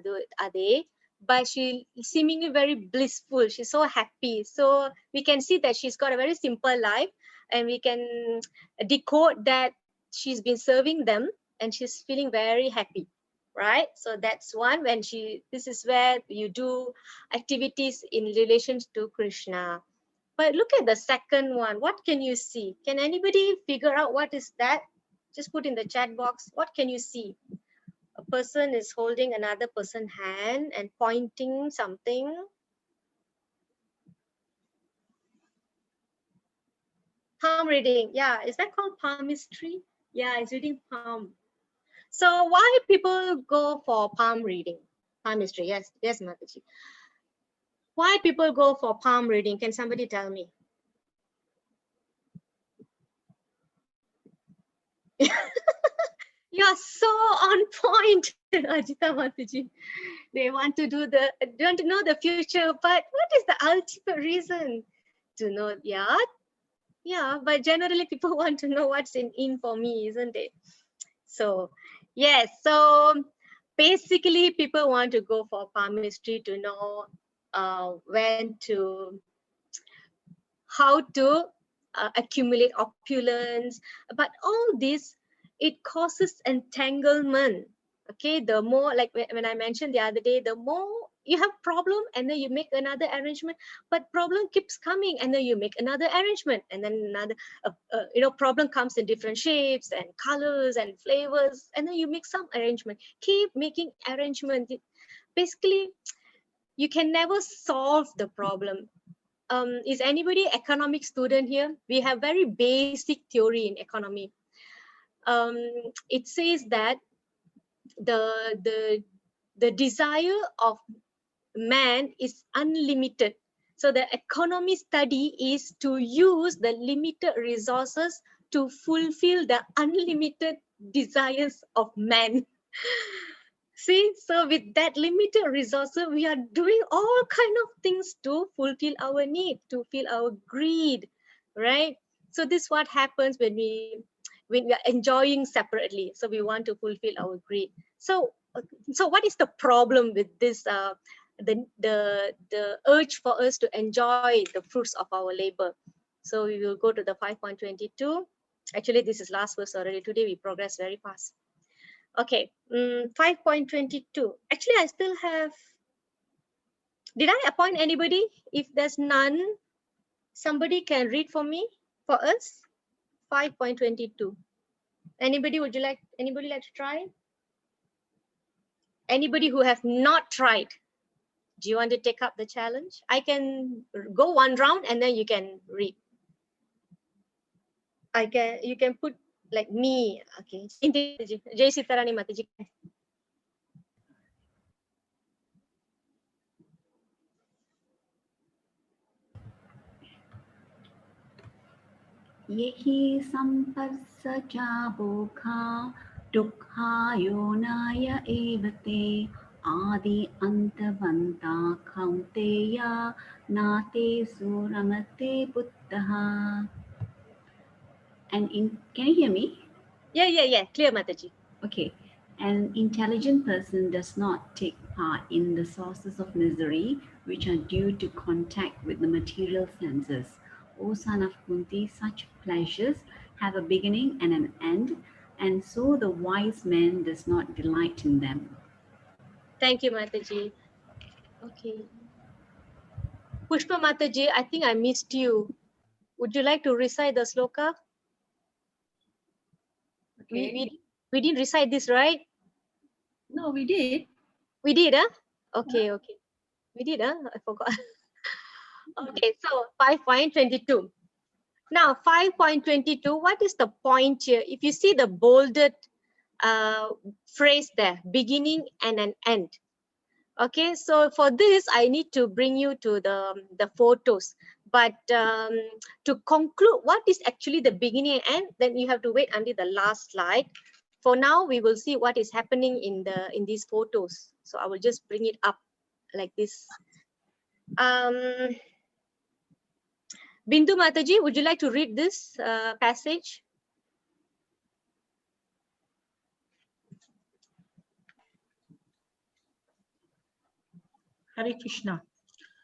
B: they, but she seemingly very blissful. She's so happy. So we can see that she's got a very simple life, and we can decode that she's been serving them and she's feeling very happy, right? So that's one. This is where you do activities in relation to Krishna. But look at the second one. What can you see? Can anybody figure out what is that? Just put in the chat box. What can you see? A person is holding another person's hand and pointing something. Palm reading. Yeah, is that called palmistry? Yeah, it's reading palm. So why people go for palm reading? Palmistry. Yes, yes, Mataji. Why people go for palm reading? Can somebody tell me? You're so on point, Ajita Mataji. They want to know the future, but what is the ultimate reason? To know, yeah, but generally people want to know what's in for me, isn't it? So yes, so basically people want to go for palmistry to know how to accumulate opulence, but all this, it causes entanglement. Okay, the more, like when I mentioned the other day, the more you have problem and then you make another arrangement, but problem keeps coming and then you make another arrangement, and then another problem comes in different shapes and colors and flavors, and then you make some arrangement, keep making arrangement. Basically you can never solve the problem. Is anybody economic student here? We have very basic theory in economy. It says that the desire of man is unlimited. So the economy study is to use the limited resources to fulfill the unlimited desires of man. See, so with that limited resources, we are doing all kind of things to fulfill our need, to fill our greed, right? So this is what happens when we are enjoying separately. So we want to fulfill our greed. So what is the problem with this? The urge for us to enjoy the fruits of our labor. So we will go to the 5.22. Actually, this is last verse already. Today we progress very fast. Okay, 5.22. Actually, I still have. Did I appoint anybody? If there's none, somebody can read for me, for us. 5.22. Anybody like to try? Anybody who have not tried? Do you want to take up the challenge? I can go one round and then you can read. You can put like me. Okay. Jai Sitarani Mataji.
J: Yehi samparsacha bokha dukhayo evate adi antavanta kaunteya nate suramate buddha. And can you hear me?
B: Yeah. Clear, Mataji.
J: Okay. An intelligent person does not take part in the sources of misery which are due to contact with the material senses. O son of Kunti, such pleasures have a beginning and an end, and so the wise man does not delight in them.
B: Thank you, Mataji. Okay. Pushpa Mataji, I think I missed you. Would you like to recite the sloka?
F: Okay.
B: We didn't recite this, right?
F: No, we did.
B: We did, huh? Okay. We did, huh? I forgot. Okay, so 5.22. Now 5.22, what is the point here? If you see the bolded phrase there, beginning and an end. Okay, so for this, I need to bring you to the photos. But to conclude what is actually the beginning and end, then you have to wait until the last slide. For now, we will see what is happening in these photos. So I will just bring it up like this. Bindu Mataji, would you like to read this passage?
K: Hare Krishna.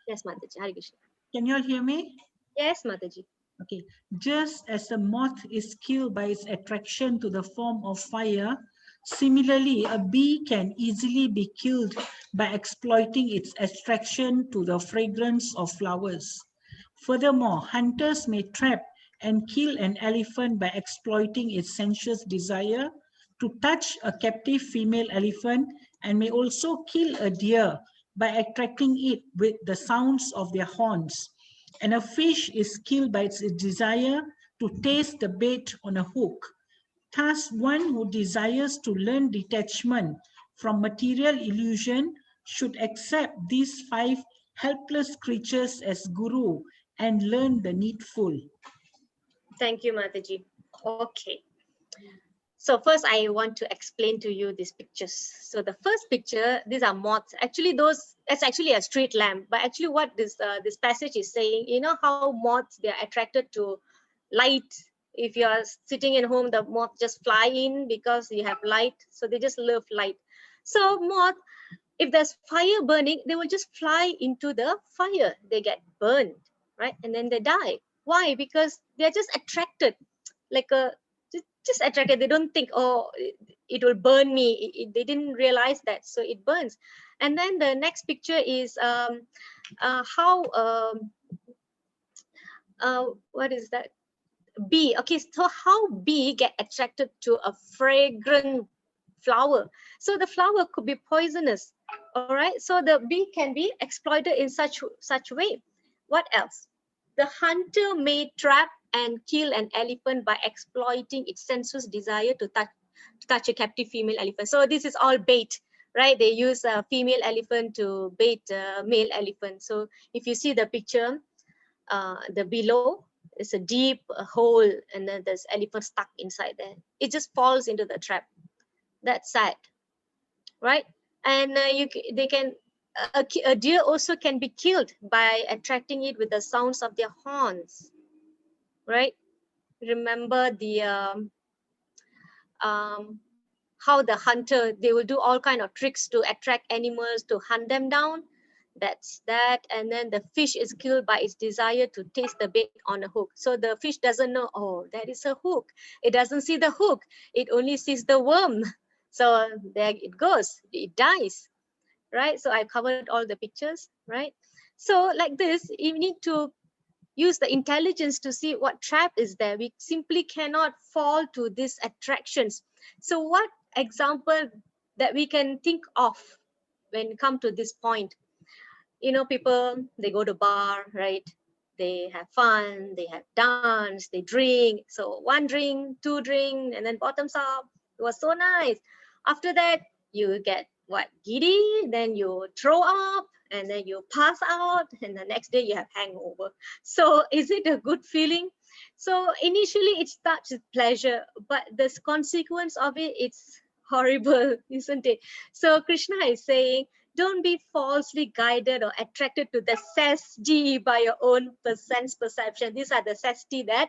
B: Yes, Mataji. Hare Krishna.
K: Can you all hear me?
B: Yes, Mataji.
K: Okay. Just as a moth is killed by its attraction to the form of fire, similarly, a bee can easily be killed by exploiting its attraction to the fragrance of flowers. Furthermore, hunters may trap and kill an elephant by exploiting its sensuous desire to touch a captive female elephant, and may also kill a deer by attracting it with the sounds of their horns. And a fish is killed by its desire to taste the bait on a hook. Thus, one who desires to learn detachment from material illusion should accept these 5 helpless creatures as guru and learn the needful.
B: Thank you, Mataji. Okay. So first, I want to explain to you these pictures. So the first picture, these are moths. Actually, that's actually a street lamp. But actually, what this passage is saying, you know how moths, they are attracted to light. If you are sitting at home, the moth just fly in because you have light. So they just love light. So moth, if there's fire burning, they will just fly into the fire. They get burned, right? And then they die. Why? Because they're just attracted, like a just attracted. They don't think, oh, it will burn me. They didn't realize that, so it burns. And then the next picture is how what is that? Bee. Okay, so how bee get attracted to a fragrant flower. So the flower could be poisonous. All right, so the bee can be exploited in such way. What else? The hunter may trap and kill an elephant by exploiting its sensuous desire to touch a captive female elephant. So this is all bait, right? They use a female elephant to bait a male elephant. So if you see the picture, the below is a deep hole, and then there's elephant stuck inside there. It just falls into the trap. That's sad, right? And they can a deer also can be killed by attracting it with the sounds of their horns, right? Remember the how the hunter, they will do all kind of tricks to attract animals to hunt them down. That's that. And then the fish is killed by its desire to taste the bait on a hook. So the fish doesn't know, oh, that is a hook. It doesn't see the hook, it only sees the worm. So there it goes, it dies, right? So I covered all the pictures, right? So like this, you need to use the intelligence to see what trap is there. We simply cannot fall to these attractions. So what example that we can think of when it come to this point? You know, people, they go to bar, right? They have fun, they have dance, they drink. So 1 drink, 2 drink, and then bottoms up. It was so nice. After that, you get what? Giddy, then you throw up, and then you pass out, and the next day you have hangover. So is it a good feeling? So initially it starts with pleasure, but the consequence of it, it's horrible, isn't it? So Krishna is saying, don't be falsely guided or attracted to the sesti by your own sense perception. These are the sesti that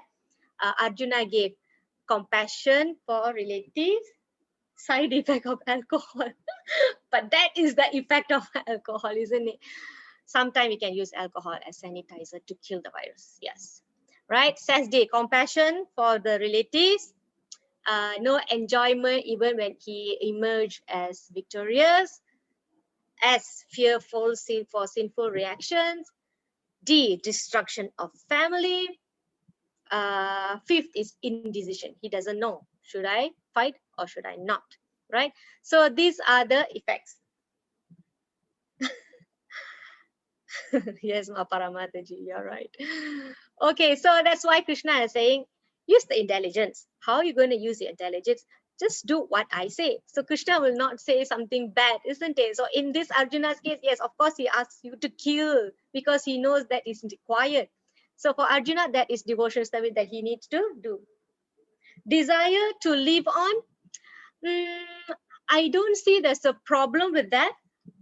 B: Arjuna gave. Compassion for relatives, side effect of alcohol. But that is the effect of alcohol, isn't it? Sometimes we can use alcohol as sanitizer to kill the virus. Yes. Right? Says day, compassion for the relatives. No enjoyment even when he emerged as victorious. S, fearful for sinful reactions. D, destruction of family. Fifth is indecision. He doesn't know, should I fight or should I not, right? So these are the effects. Yes, Maparamataji, you're right. Okay, so that's why Krishna is saying, use the intelligence. How are you going to use the intelligence? Just do what I say. So Krishna will not say something bad, isn't it? So in this Arjuna's case, yes, of course, he asks you to kill because he knows that is required. So for Arjuna, that is devotional service that he needs to do. Desire to live on, I don't see there's a problem with that.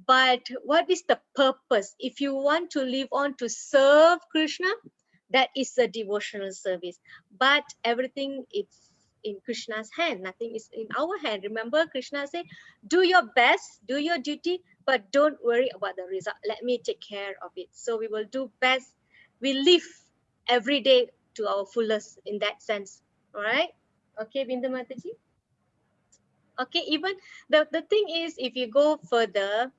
B: But what is the purpose? If you want to live on to serve Krishna, that is a devotional service. But everything is in Krishna's hand. Nothing is in our hand. Remember, Krishna said, do your best, do your duty, but don't worry about the result. Let me take care of it. So we will do best. We live every day to our fullest in that sense. All right? Okay, Bindu Mataji? Okay, even the thing is, if you go further,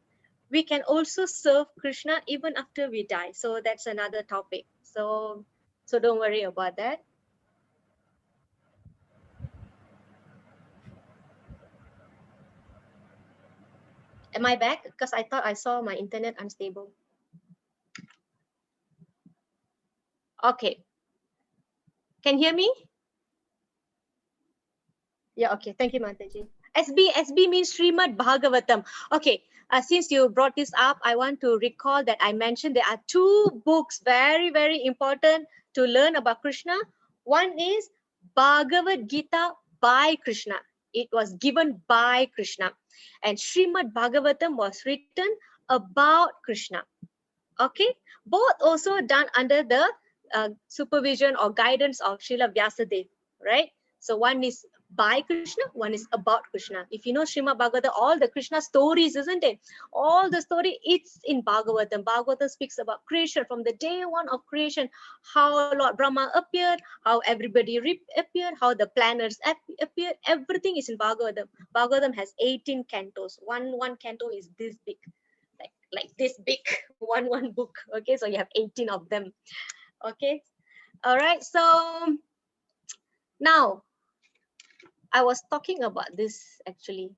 B: we can also serve Krishna even after we die. So that's another topic. So don't worry about that. Am I back? Because I thought I saw my internet unstable. Okay. Can you hear me? Yeah, okay. Thank you, Mataji. SB means Srimad Bhagavatam. Okay, since you brought this up, I want to recall that I mentioned there are two books very, very important to learn about Krishna. One is Bhagavad Gita by Krishna. It was given by Krishna. And Srimad Bhagavatam was written about Krishna. Okay, both also done under the supervision or guidance of Srila Vyasadeva, right? So one is by Krishna, one is about Krishna. If you know Srimad Bhagavatam, all the Krishna stories, isn't it? All the story, it's in Bhagavatam. Bhagavatam speaks about creation from the day one of creation, how Lord Brahma appeared, how everybody appeared, how the planets appeared. Everything is in Bhagavatam. Bhagavatam has 18 cantos. One canto is this big. Like this big one book. Okay, so you have 18 of them. Okay, all right. So now I was talking about this actually.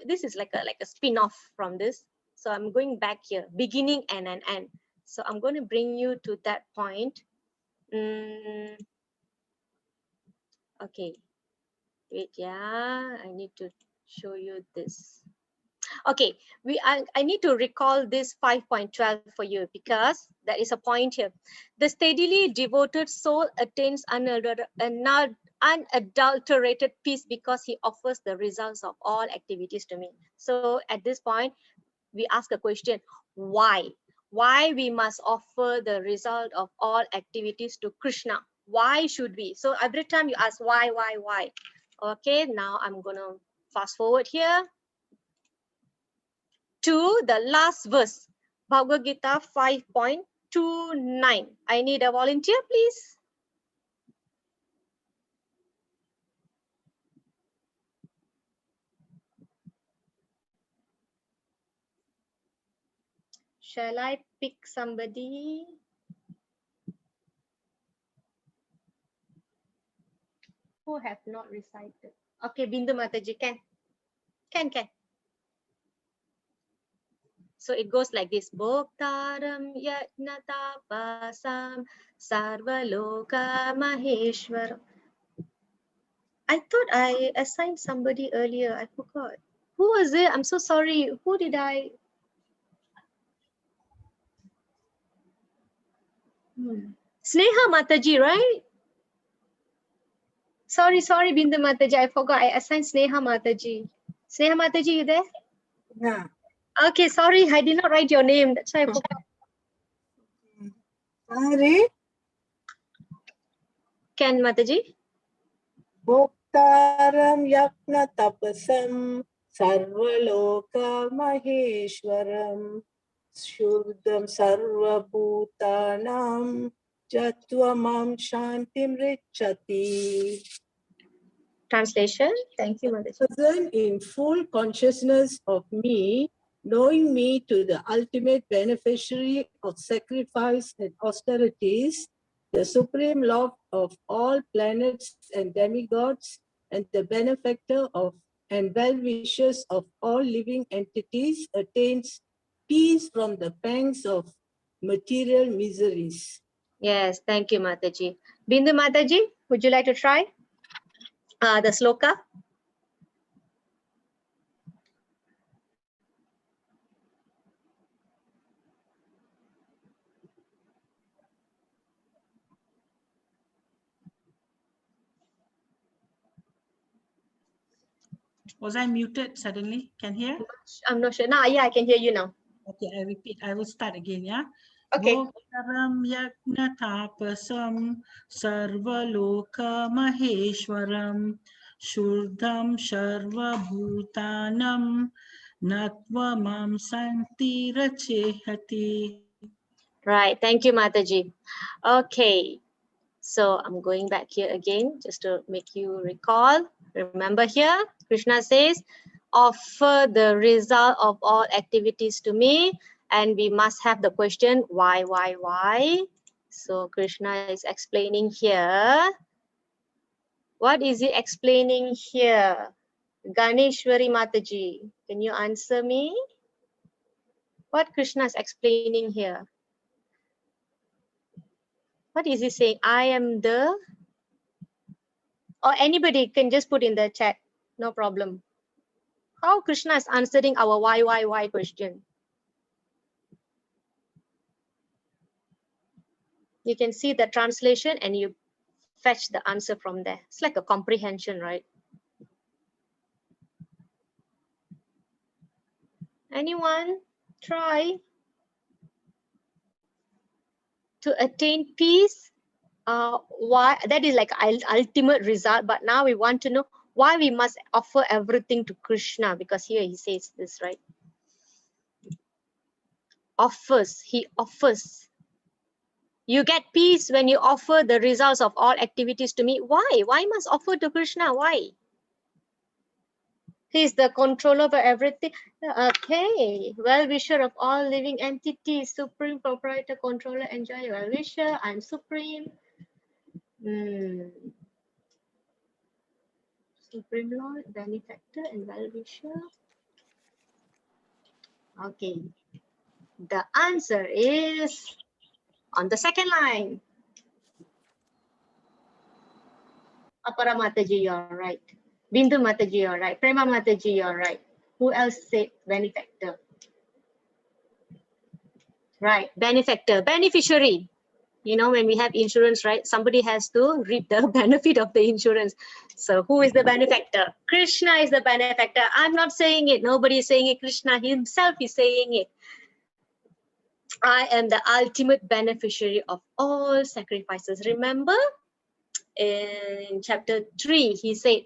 B: This is like a spin-off from this. So I'm going back here, beginning and an end. So I'm going to bring you to that point. Okay, wait, yeah, I need to show you this. Okay, I need to recall this 5.12 for you because there is a point here. The steadily devoted soul attains unadulterated peace because he offers the results of all activities to me. So at this point, we ask a question, why? Why we must offer the result of all activities to Krishna? Why should we? So every time you ask why? Okay, now I'm gonna fast forward here to the last verse, Bhagavad Gita 5.29. I need a volunteer, please. Shall I pick somebody? Who have not recited? Okay, Bindu Mataji, can. So it goes like this. Bhoktaram yajnatapasam sarvaloka maheshwar. I thought I assigned somebody earlier. I forgot. Who was it? I'm so sorry. Who did I? Sneha Mataji, right? Sorry, Bindu Mataji, I forgot. I assigned Sneha Mataji. Sneha Mataji, you there?
L: Yeah.
B: Okay, sorry, I did not write your name. That's why I forgot.
L: Sorry.
B: Can Mataji?
L: Bhoktaram yakna tapasam sarvaloka maheshwaram shurdam sarvabhutanam jatvamam shantim richati.
B: Translation. Thank you, Mataji.
L: Present in full consciousness of me, knowing me to the ultimate beneficiary of sacrifice and austerities, the supreme lord of all planets and demigods, and the benefactor of and well-wishers of all living entities, attains peace from the pangs of material miseries.
B: Yes, thank you, Mataji. Bindu Mataji, would you like to try the sloka?
K: Was I muted suddenly? Can hear?
B: I'm not sure. Now, yeah, I can hear you now.
K: Okay, I repeat. I will start again, yeah?
B: Okay.
K: Bhoktaram yajna tapasam sarvaloka maheshwaram shurdam sharva bhutanam natva mam santi rachehati.
B: Right. Thank you, Mataji. Okay. So I'm going back here again just to make you recall. Remember here, Krishna says, offer the result of all activities to me. And we must have the question, why? So Krishna is explaining here. What is he explaining here? Ganeshwari Mataji, can you answer me? What Krishna is explaining here? What is he saying? I am the, or anybody can just put in the chat, no problem. How Krishna is answering our why question? You can see the translation and you fetch the answer from there. It's like a comprehension, right? Anyone try to attain peace? Why? That is like ultimate result, but now we want to know why we must offer everything to Krishna, because here he says this, right? Offers, he offers. You get peace when you offer the results of all activities to me. Why? Why must offer to Krishna? Why? He is the controller for everything. Okay. Well-wisher of all living entities, supreme proprietor, controller, enjoyer, well-wisher. I'm supreme. Supreme Lord, benefactor, and well-wisher. Okay. The answer is on the second line. Apara Mataji, you're right. Bindu Mataji, you're right. Prema Mataji, you're right. Who else said benefactor? Right, benefactor, beneficiary. You know, when we have insurance, right? Somebody has to reap the benefit of the insurance. So who is the benefactor? Krishna is the benefactor. I'm not saying it. Nobody is saying it. Krishna himself is saying it. I am the ultimate beneficiary of all sacrifices. Remember in chapter 3, he said,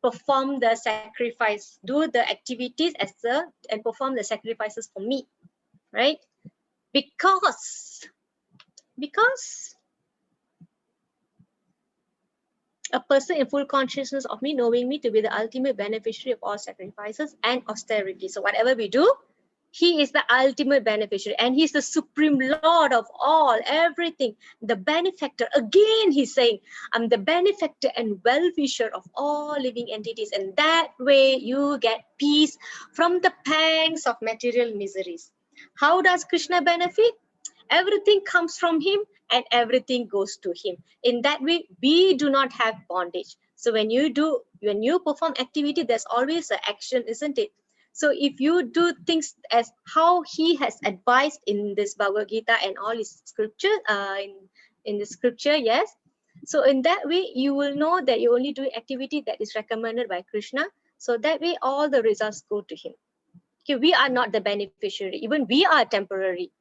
B: perform the sacrifice, do the activities and perform the sacrifices for me, right? Because a person in full consciousness of me, knowing me to be the ultimate beneficiary of all sacrifices and austerity. So whatever we do, he is the ultimate beneficiary and he's the supreme lord of all, everything, the benefactor. Again, he's saying, I'm the benefactor and well-wisher of all living entities. And that way you get peace from the pangs of material miseries. How does Krishna benefit? Everything comes from him and everything goes to him. In that way, we do not have bondage. So when you perform activity, there's always an action, isn't it? So if you do things as how he has advised in this Bhagavad Gita and all his scripture, in the scripture, yes. So in that way, you will know that you only do activity that is recommended by Krishna. So that way, all the results go to him. Okay, we are not the beneficiary. Even we are temporary,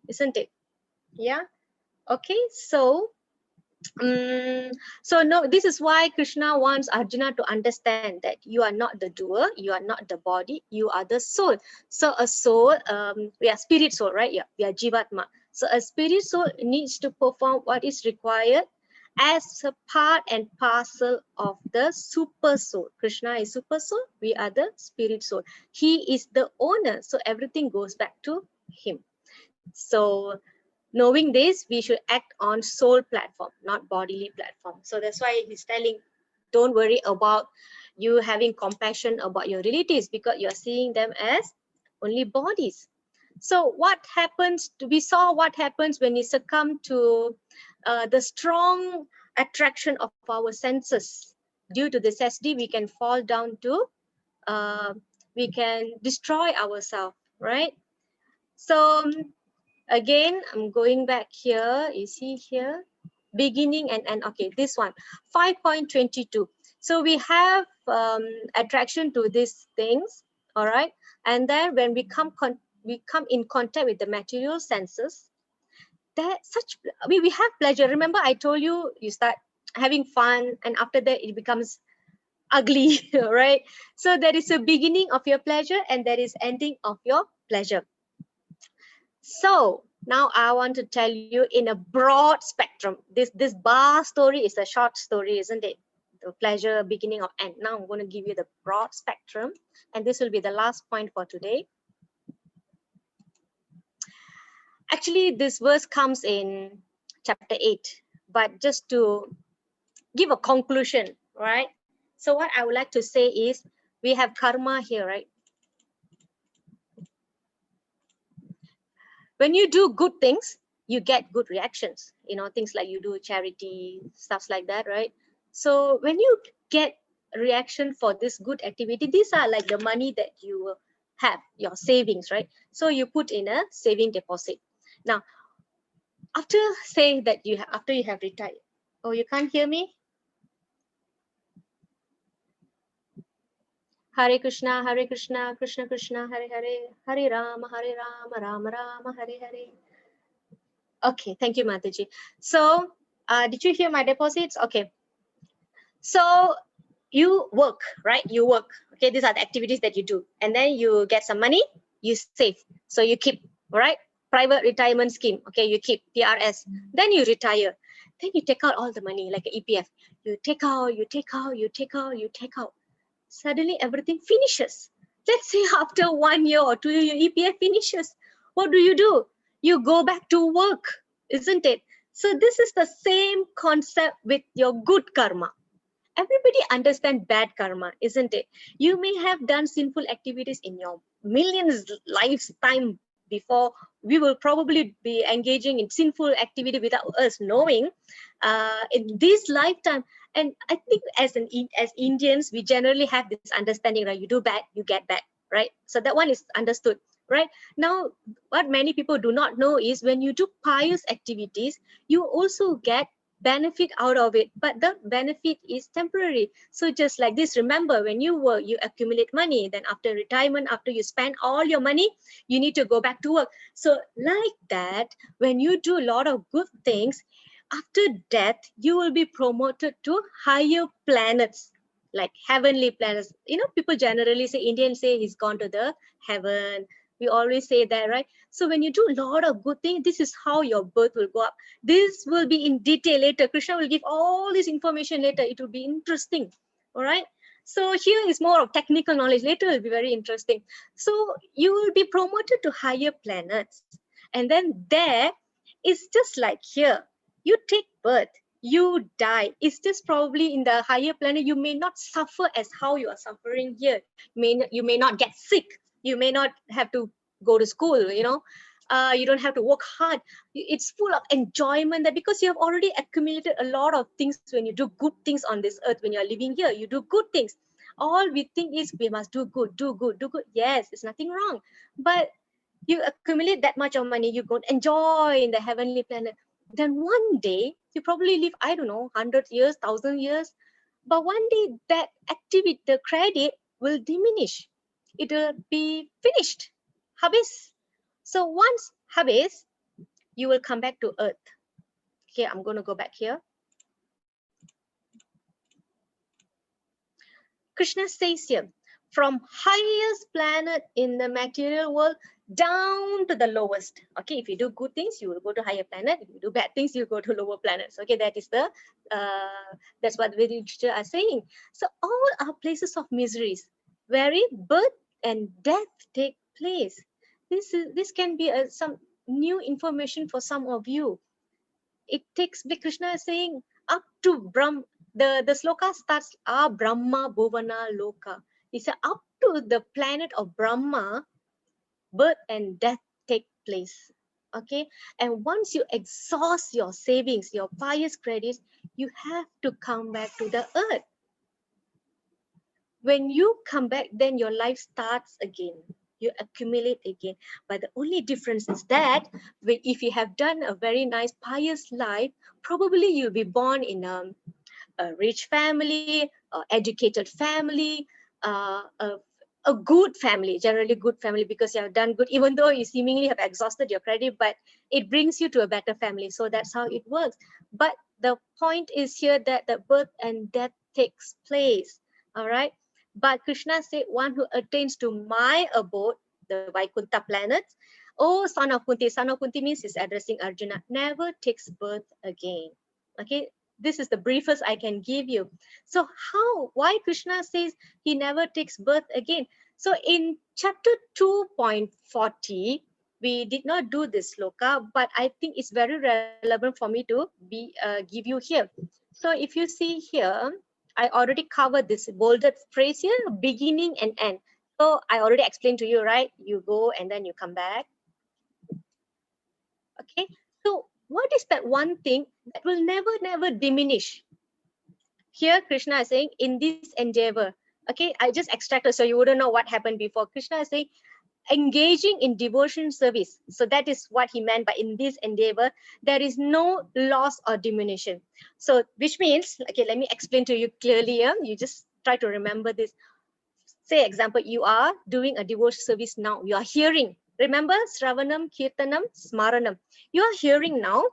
B: isn't it? Yeah. Okay. So so no, this is why Krishna wants Arjuna to understand that you are not the doer, you are not the body, you are the soul. So a soul, we are spirit soul, right? Yeah, we are Jivatma. So a spirit soul needs to perform what is required as a part and parcel of the super soul. Krishna is super soul, we are the spirit soul. He is the owner, so everything goes back to him. So knowing this, we should act on soul platform, not bodily platform. So that's why he's telling, don't worry about you having compassion about your relatives, because you're seeing them as only bodies. So what happens, we saw what happens when we succumb to the strong attraction of our senses. Due to this SD, we can fall down to, we can destroy ourselves, right? So again, I'm going back here. You see here, beginning and end. Okay, this one, 5.22. So we have attraction to these things, all right? And then when we come in contact with the material senses, that such we have pleasure. Remember, I told you, you start having fun, and after that it becomes ugly, right? So there is a beginning of your pleasure, and there is ending of your pleasure. So now I want to tell you in a broad spectrum. This bar story is a short story, isn't it? The pleasure, beginning of end. Now I'm going to give you the broad spectrum, and this will be the last point for today. Actually, this verse comes in chapter 8, but just to give a conclusion, right? So what I would like to say is, we have karma here, right? When you do good things, you get good reactions, you know, things like you do charity, stuff like that, right? So when you get reaction for this good activity, these are like the money that you have, your savings, right? So you put in a saving deposit. Now, after say that you have, after you have retired, oh, you can't hear me? Hare Krishna, Krishna Krishna, Hare Hare, Hare Rama, Rama Rama, Hare Hare. Okay, thank you, Mataji. So, did you hear my deposits? Okay. So you work, right? You work. Okay, these are the activities that you do, and then you get some money, you save. So you keep, all right? Private retirement scheme. Okay, you keep PRS. Then you retire. Then you take out all the money like an EPF. You take out, you take out, you take out, you take out. Suddenly everything finishes. Let's say after 1 year or 2 years, your EPF finishes. What do? You go back to work, isn't it? So this is the same concept with your good karma. Everybody understands bad karma, isn't it? You may have done sinful activities in your millions lifetime before. We will probably be engaging in sinful activity without us knowing in this lifetime. And I think as Indians, we generally have this understanding, right? You do bad, you get bad, right? So that one is understood, right? Now, what many people do not know is when you do pious activities, you also get benefit out of it, but the benefit is temporary. So just like this, remember, when you work, you accumulate money, then after retirement, after you spend all your money, you need to go back to work. So like that, when you do a lot of good things, after death, you will be promoted to higher planets, like heavenly planets. You know, people generally say, Indians say he's gone to the heaven. We always say that, right? So when you do a lot of good things, this is how your birth will go up. This will be in detail later. Krishna will give all this information later. It will be interesting. All right. So here is more of technical knowledge. Later it will be very interesting. So you will be promoted to higher planets. And then there, it's just like here. You take birth, you die. It's just probably in the higher planet, you may not suffer as how you are suffering here. You may not get sick. You may not have to go to school, you know. You don't have to work hard. It's full of enjoyment, that because you have already accumulated a lot of things when you do good things on this earth. When you're living here, you do good things. All we think is we must do good, do good, do good. Yes, it's nothing wrong. But you accumulate that much of money, you go enjoy in the heavenly planet. Then one day, you probably live, I don't know, 100 years, 1,000 years. But one day that activity, the credit will diminish. It will be finished. Habis. So once habis, you will come back to earth. Okay, I'm going to go back here. Krishna says here, from highest planet in the material world down to the lowest. Okay, if you do good things, you will go to higher planet. If you do bad things, you go to lower planets. Okay, that is the that's what the literature are saying. So all are places of miseries, wherein birth and death take place. This can be some new information for some of you. It takes, Krishna is saying, up to Brahm. The sloka starts Brahma Bhuvana Loka. He said up to the planet of Brahma, birth and death take place. Okay, and once you exhaust your savings, your pious credits, you have to come back to the earth. When you come back, then your life starts again. You accumulate again. But the only difference is that if you have done a very nice pious life, probably you'll be born in a rich family, educated family, a good family, generally good family, because you have done good, even though you seemingly have exhausted your credit, but it brings you to a better family. So that's how it works. But the point is here that the birth and death takes place. All right. But Krishna said, one who attains to my abode, the Vaikuntha planets, oh son of Kunti means he's addressing Arjuna, never takes birth again. Okay, this is the briefest I can give you. So why Krishna says he never takes birth again? So in chapter 2.40, we did not do this sloka, but I think it's very relevant for me to give you here. So if you see here, I already covered this bolded phrase here, beginning and end. So I already explained to you, right? You go and then you come back. Okay, so what is that one thing that will never diminish? Here Krishna is saying, in this endeavor, okay, I just extracted so you wouldn't know what happened before. Krishna is saying, engaging in devotion service. So that is what he meant by in this endeavor, there is no loss or diminution. So which means, okay, let me explain to you clearly. You just try to remember this. Say example, you are doing a devotion service now, you are hearing, remember Sravanam, Kirtanam, Smaranam, you are hearing now,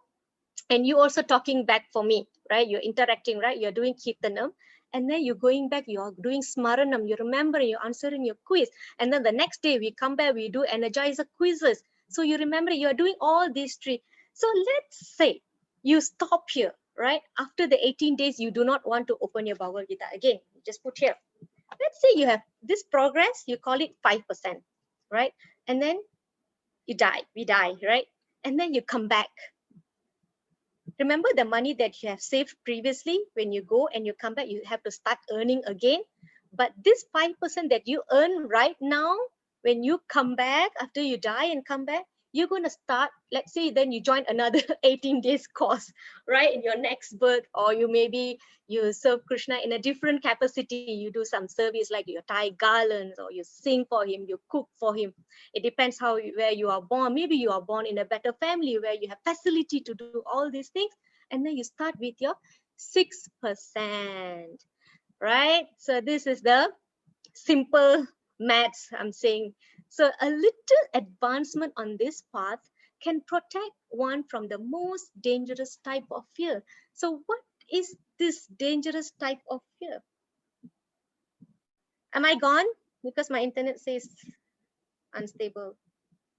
B: and you also talking back for me, right? You're interacting, right? You're doing Kirtanam, and then you're going back, you're doing Smaranam, you remember, you're answering your quiz, and then the next day we come back, we do Energizer quizzes. So you remember, you're doing all these three. So let's say you stop here, right? After the 18 days, you do not want to open your Bhagavad Gita again, just put here. Let's say you have this progress, you call it 5%, right? And then you die, we die, right? And then you come back. Remember the money that you have saved previously, when you go and you come back, you have to start earning again. But this 5% that you earn right now, when you come back, after you die and come back, you're going to start, let's say, then you join another 18 days course, right? In your next birth, or you serve Krishna in a different capacity. You do some service like you tie garlands, or you sing for him, you cook for him. It depends where you are born. Maybe you are born in a better family where you have facility to do all these things. And then you start with your 6%, right? So this is the simple maths I'm saying. So a little advancement on this path can protect one from the most dangerous type of fear. So what is this dangerous type of fear? Am I gone? Because my internet says unstable.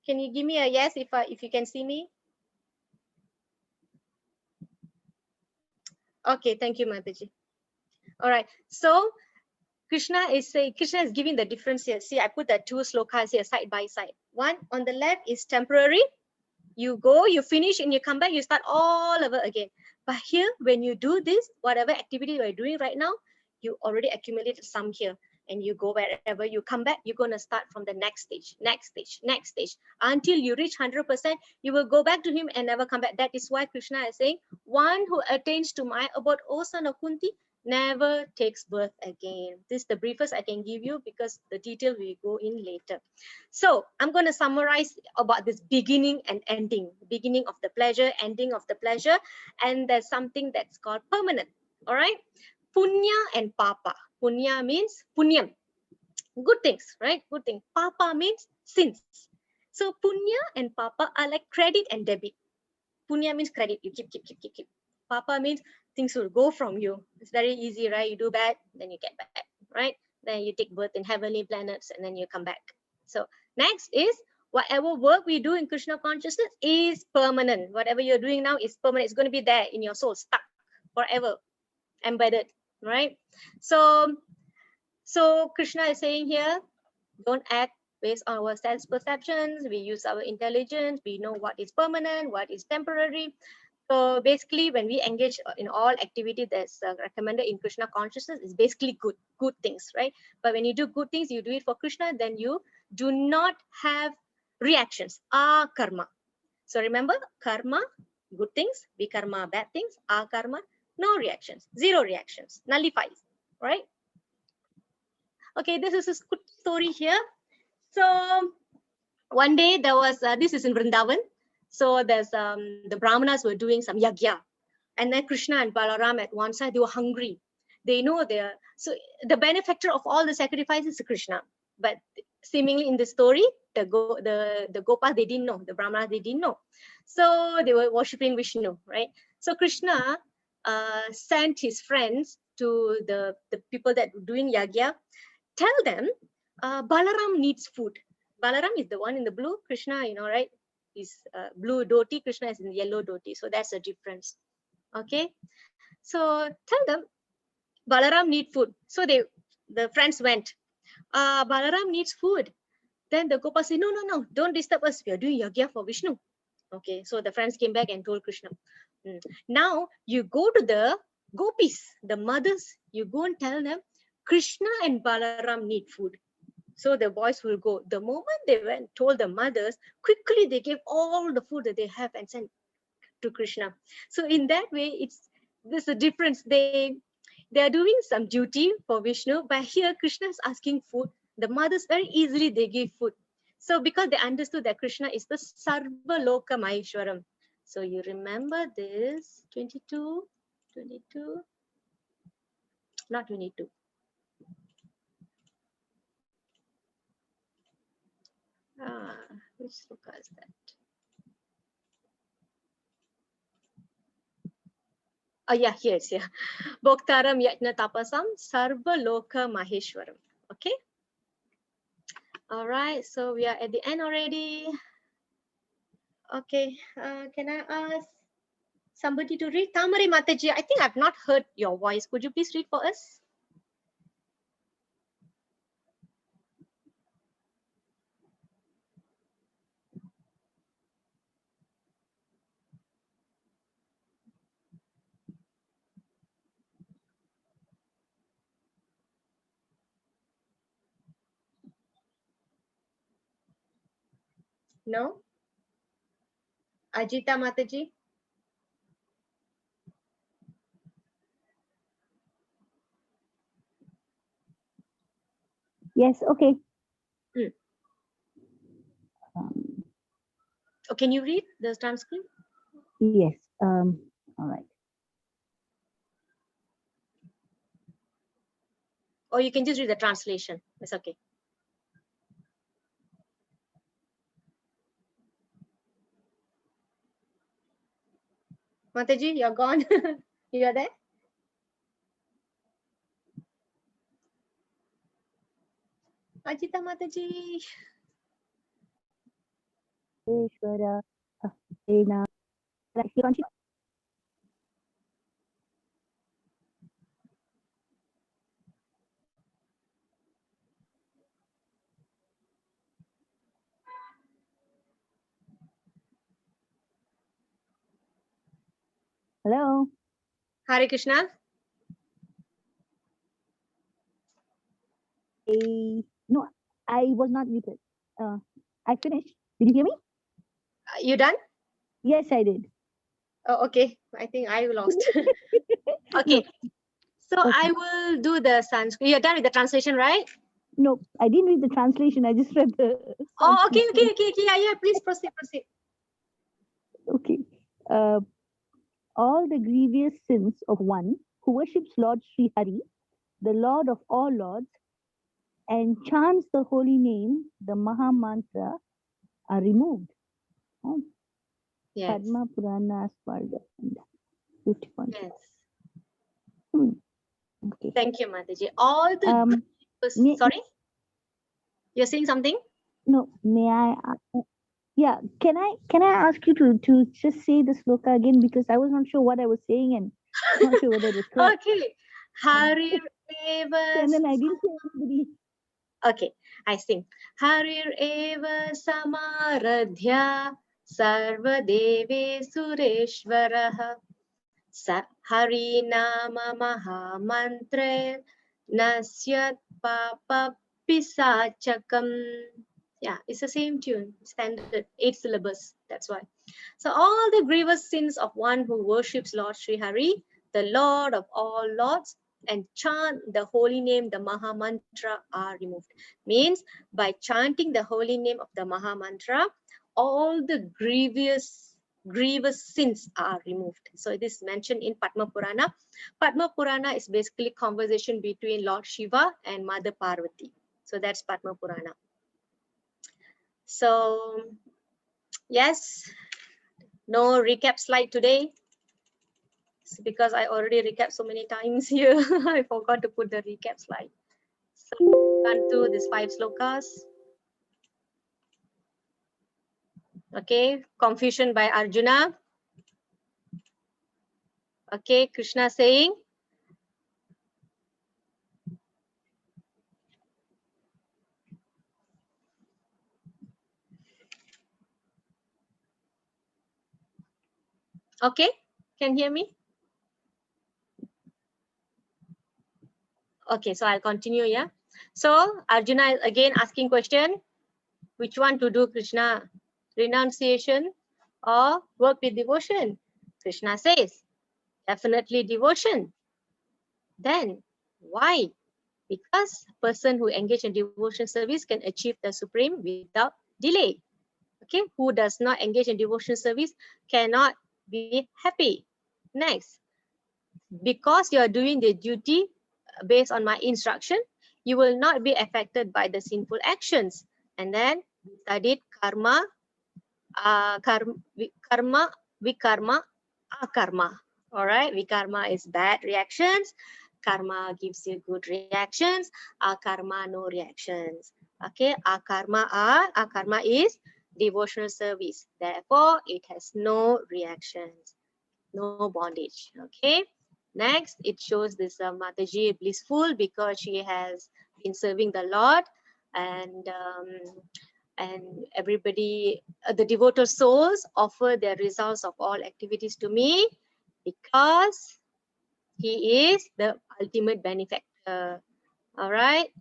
B: Can you give me a yes if you can see me? Okay, thank you, Mataji. All right, so Krishna is giving the difference here. See, I put the two slokas here side by side. One on the left is temporary. You go, you finish, and you come back, you start all over again. But here, when you do this, whatever activity you are doing right now, you already accumulated some here. And you go wherever you come back, you're going to start from the next stage, next stage, next stage. Until you reach 100%, you will go back to him and never come back. That is why Krishna is saying, one who attains to my abode, O son of Kunti, never takes birth again. This is the briefest I can give you because the detail will go in later. So I'm going to summarize about this beginning and ending, beginning of the pleasure, ending of the pleasure, and there's something that's called permanent. All right, punya and papa. Punya means punyam, good things, right? Good thing. Papa means sins. So punya and papa are like credit and debit. Punya means credit, you keep. Papa means things will go from you. It's very easy, right? You do bad, then you get back, right? Then you take birth in heavenly planets and then you come back. So next is whatever work we do in Krishna consciousness is permanent. Whatever you're doing now is permanent. It's going to be there in your soul, stuck forever, embedded, right? So Krishna is saying here, don't act based on our sense perceptions. We use our intelligence. We know what is permanent, what is temporary. So basically, when we engage in all activity that's recommended in Krishna consciousness, is basically good things, right? But when you do good things, you do it for Krishna, then you do not have reactions. Karma. So remember, karma, good things, vikarma, bad things, karma, no reactions, zero reactions, nullifies, right? Okay, this is a good story here. So one day there was, this is in Vrindavan. So there's the Brahmanas were doing some yagya. And then Krishna and Balaram at one side, they were hungry. They know they're, so the benefactor of all the sacrifices is Krishna. But seemingly in the story, the Gopas, they didn't know, the Brahmanas, they didn't know. So they were worshipping Vishnu, right? So Krishna sent his friends to the people that were doing yagya, tell them, Balaram needs food. Balaram is the one in the blue, Krishna, you know, right? Is blue dhoti, Krishna is in yellow dhoti. So that's the difference. Okay. So tell them, Balaram needs food. So the friends went, Balaram needs food. Then the Gopa said, no, don't disturb us. We are doing yagya for Vishnu. Okay. So the friends came back and told Krishna, now you go to the gopis, the mothers, you go and tell them, Krishna and Balaram need food. So the boys will go. The moment they went, told the mothers, quickly they gave all the food that they have and sent to Krishna. So in that way, there's a difference. They are doing some duty for Vishnu, but here Krishna is asking food. The mothers very easily they give food. So because they understood that Krishna is the Sarva Loka Maheshwaram. So you remember this 22, not 22. Which sloka is that? Oh yeah, here's here. Bhoktaram Yajna Tapasam Sarva Loka Maheshwaram. Okay. All right. So we are at the end already. Okay. Can I ask somebody to read? Tamari Mataji, I think I've not heard your voice. Could you please read for us? No? Ajita Mataji?
M: Yes, okay.
B: Oh, can you read the transcript?
M: Yes, all right.
B: Or you can just read the translation. It's okay. Mataji, you're gone. You are there? Ajita Mataji.
M: Ishvara, hello.
B: Hare Krishna.
M: No, I was not muted. I finished. Did you hear me?
B: You done?
M: Yes, I did.
B: Oh, okay. I think I lost. Okay. So I will do the Sanskrit. You're done with the translation, right?
M: No, I didn't read the translation. I just read the.
B: Oh, okay.
M: Sanskrit.
B: Yeah. Please proceed.
M: Okay. All the grievous sins of one who worships Lord Sri Hari, the Lord of all lords, and chants the holy name, the Maha Mantra, are removed. Oh,
B: Yes.
M: Padma Purana Swarga. 51.
B: Yes.
M: Okay.
B: Thank you, Mataji. All the sorry, you're saying something?
M: No, may I? Yeah, can I ask you to just say the sloka again, because I was not sure what I was saying and not sure whether it was correct.
B: Okay. Harir
M: And then I didn't say anybody.
B: Okay, I sing. Harir eva samaradhya sarva deve sureshvaraha hari nama maha mantre nasyat papa pisachakam. Yeah, it's the same tune, standard 8 syllables. That's why. So all the grievous sins of one who worships Lord Sri Hari, the Lord of all lords, and chant the holy name, the Maha Mantra, are removed. Means by chanting the holy name of the Maha Mantra, all the grievous sins are removed. So it is mentioned in Padma Purana. Padma Purana is basically conversation between Lord Shiva and Mother Parvati. So that's Padma Purana. So yes, no recap slide today. It's because I already recapped so many times here. I forgot to put the recap slide. So run through these 5 slokas. Okay, confusion by Arjuna. Okay, Krishna saying, okay, can you hear me? Okay, so I'll continue, yeah. So Arjuna is again asking question, which one to do, Krishna? Renunciation or work with devotion? Krishna says, definitely devotion. Then why? Because a person who engages in devotion service can achieve the supreme without delay. Okay, who does not engage in devotion service cannot be happy. Next, because you are doing the duty based on my instruction, you will not be affected by the sinful actions. And then we studied karma, karma, vikarma, akarma. All right, vikarma is bad reactions. Karma gives you good reactions. Akarma, no reactions. Okay, akarma is devotional service. Therefore, it has no reactions, no bondage. Okay. Next, it shows this Mataji blissful because she has been serving the Lord, and everybody, the devoted souls offer their results of all activities to me because he is the ultimate benefactor. All right.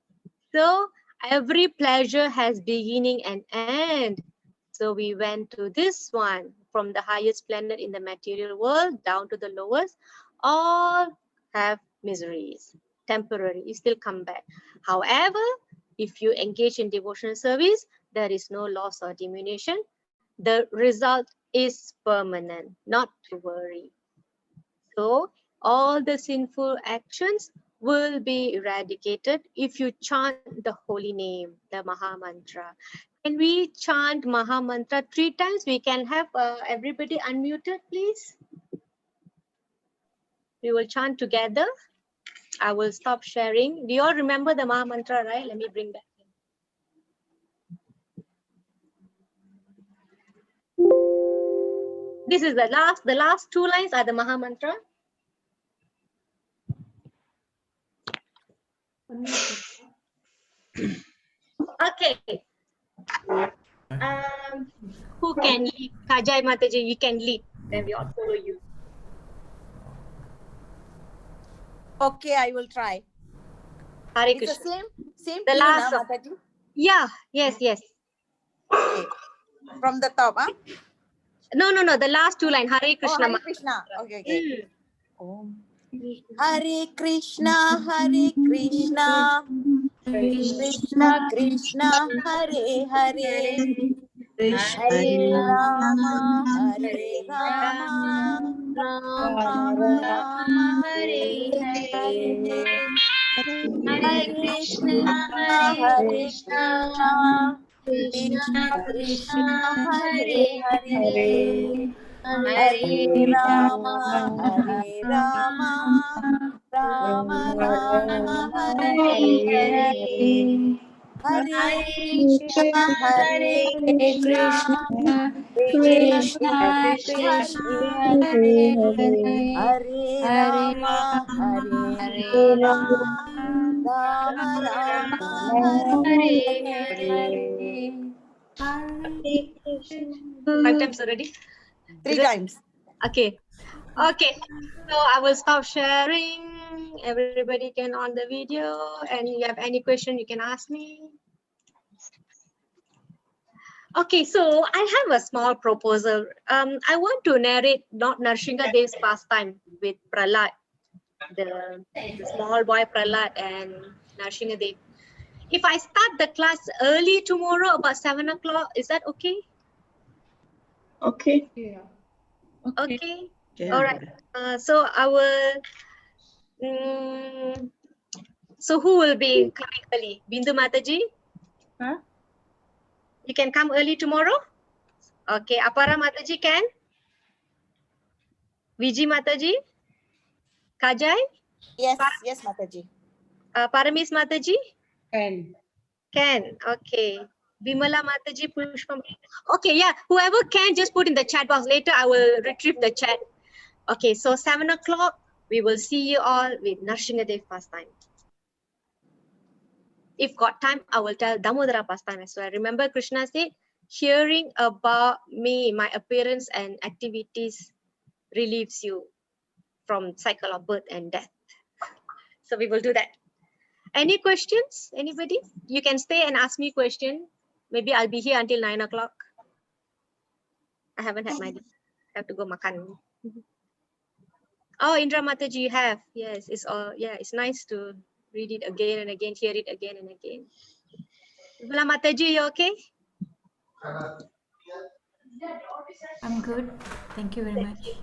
B: So every pleasure has beginning and end. So we went to this one, from the highest planet in the material world down to the lowest. All have miseries, temporary, you still come back. However, if you engage in devotional service, there is no loss or diminution. The result is permanent, not to worry. So all the sinful actions will be eradicated if you chant the holy name, the Maha Mantra. Can we chant Maha Mantra 3 times? We can have everybody unmuted, please. We will chant together. I will stop sharing. Do you all remember the Maha Mantra, right? Let me bring back. This is the last 2 lines are the Maha Mantra. Okay. Who can lead? Kajai Mataji, you can lead. Then we all follow you.
A: Okay, I will try.
B: Hare
A: It's
B: Krishna.
A: the same
B: The
A: tune,
B: last
A: huh,
B: one.
A: Mataji?
B: Yeah, yes.
A: Okay. From the top, huh?
B: No, the last 2 lines. Hare
A: Oh,
B: Krishna.
A: Hare Krishna. Okay. Om Hare Krishna, Hare Krishna, Krishna Krishna, Hare Hare, Hare Rama, Hare Rama, Rama Rama, Hare Hare. Hare Krishna, Hare Krishna, Krishna Krishna, Hare Hare, Hare Rama, Hare Rama, Rama Rama, Hare Hare. Hare Krishna, Hare Krishna, Krishna Krishna, Hare Hare, Hare Rama, Hare Rama, Rama Rama, Hare Hare.
B: Five times already?
A: Three times.
B: Okay. Okay. So I will stop sharing. Everybody can on the video. And you have any question, you can ask me. Okay, so I have a small proposal. I want to narrate not Narshinga Dev's pastime with Prahlad, the small boy Prahlad and Narshinga Dev. If I start the class early tomorrow about 7 o'clock, is that okay?
L: Okay.
E: Yeah.
B: Okay. All right. So I will. So who will be coming early? Bindu Mataji?
L: Huh?
B: You can come early tomorrow? Okay. Apara Mataji can? Viji Mataji? Kajai?
A: Yes, yes, Mataji.
B: Paramis Mataji?
G: Can.
B: Can. Okay. Bimala Mataji, Pushpam. Okay, yeah. Whoever can, just put in the chat box. Later, I will retrieve the chat. Okay, so 7 o'clock, we will see you all with Narshingadev pastime. If got time, I will tell Damodara pastime as well. Remember, Krishna said, hearing about me, my appearance and activities relieves you from cycle of birth and death. So we will do that. Any questions? Anybody? You can stay and ask me question. Maybe I'll be here until 9 o'clock. I haven't had my dinner. I have to go makan. Oh, Indra Mataji, you have. Yes, it's all. Yeah, it's nice to read it again and again, hear it again and again. Bala Mataji, you okay?
E: I'm good. Thank you very much.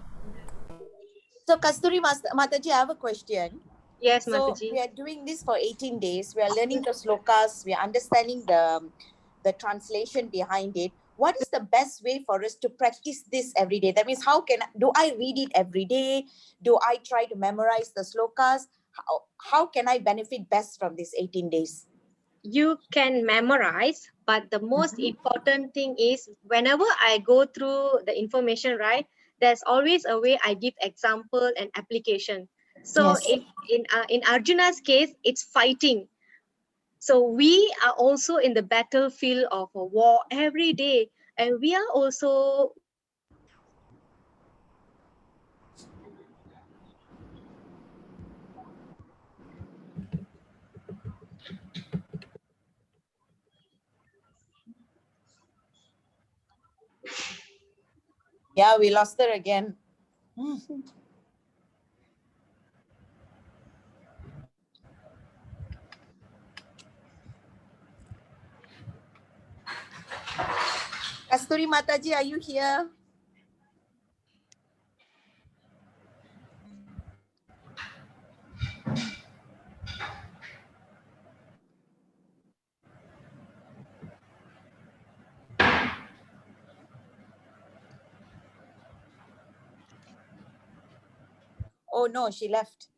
A: So Kasthuri Mataji, I have a question.
B: Yes,
A: So
B: Mataji.
A: we are doing this for 18 days. We are learning the slokas. We are understanding the translation behind it. What is the best way for us to practice this every day? That means, do I read it every day? Do I try to memorize the slokas? How can I benefit best from these 18 days?
B: You can memorize, but the most important thing is whenever I go through the information, right, there's always a way I give example and application. So
A: Yes.
B: in Arjuna's case, it's fighting. So we are also in the battlefield of a war every day, and we are also
A: Yeah, we lost her again. Kasthuri Mataji, are you here? Oh no, she left.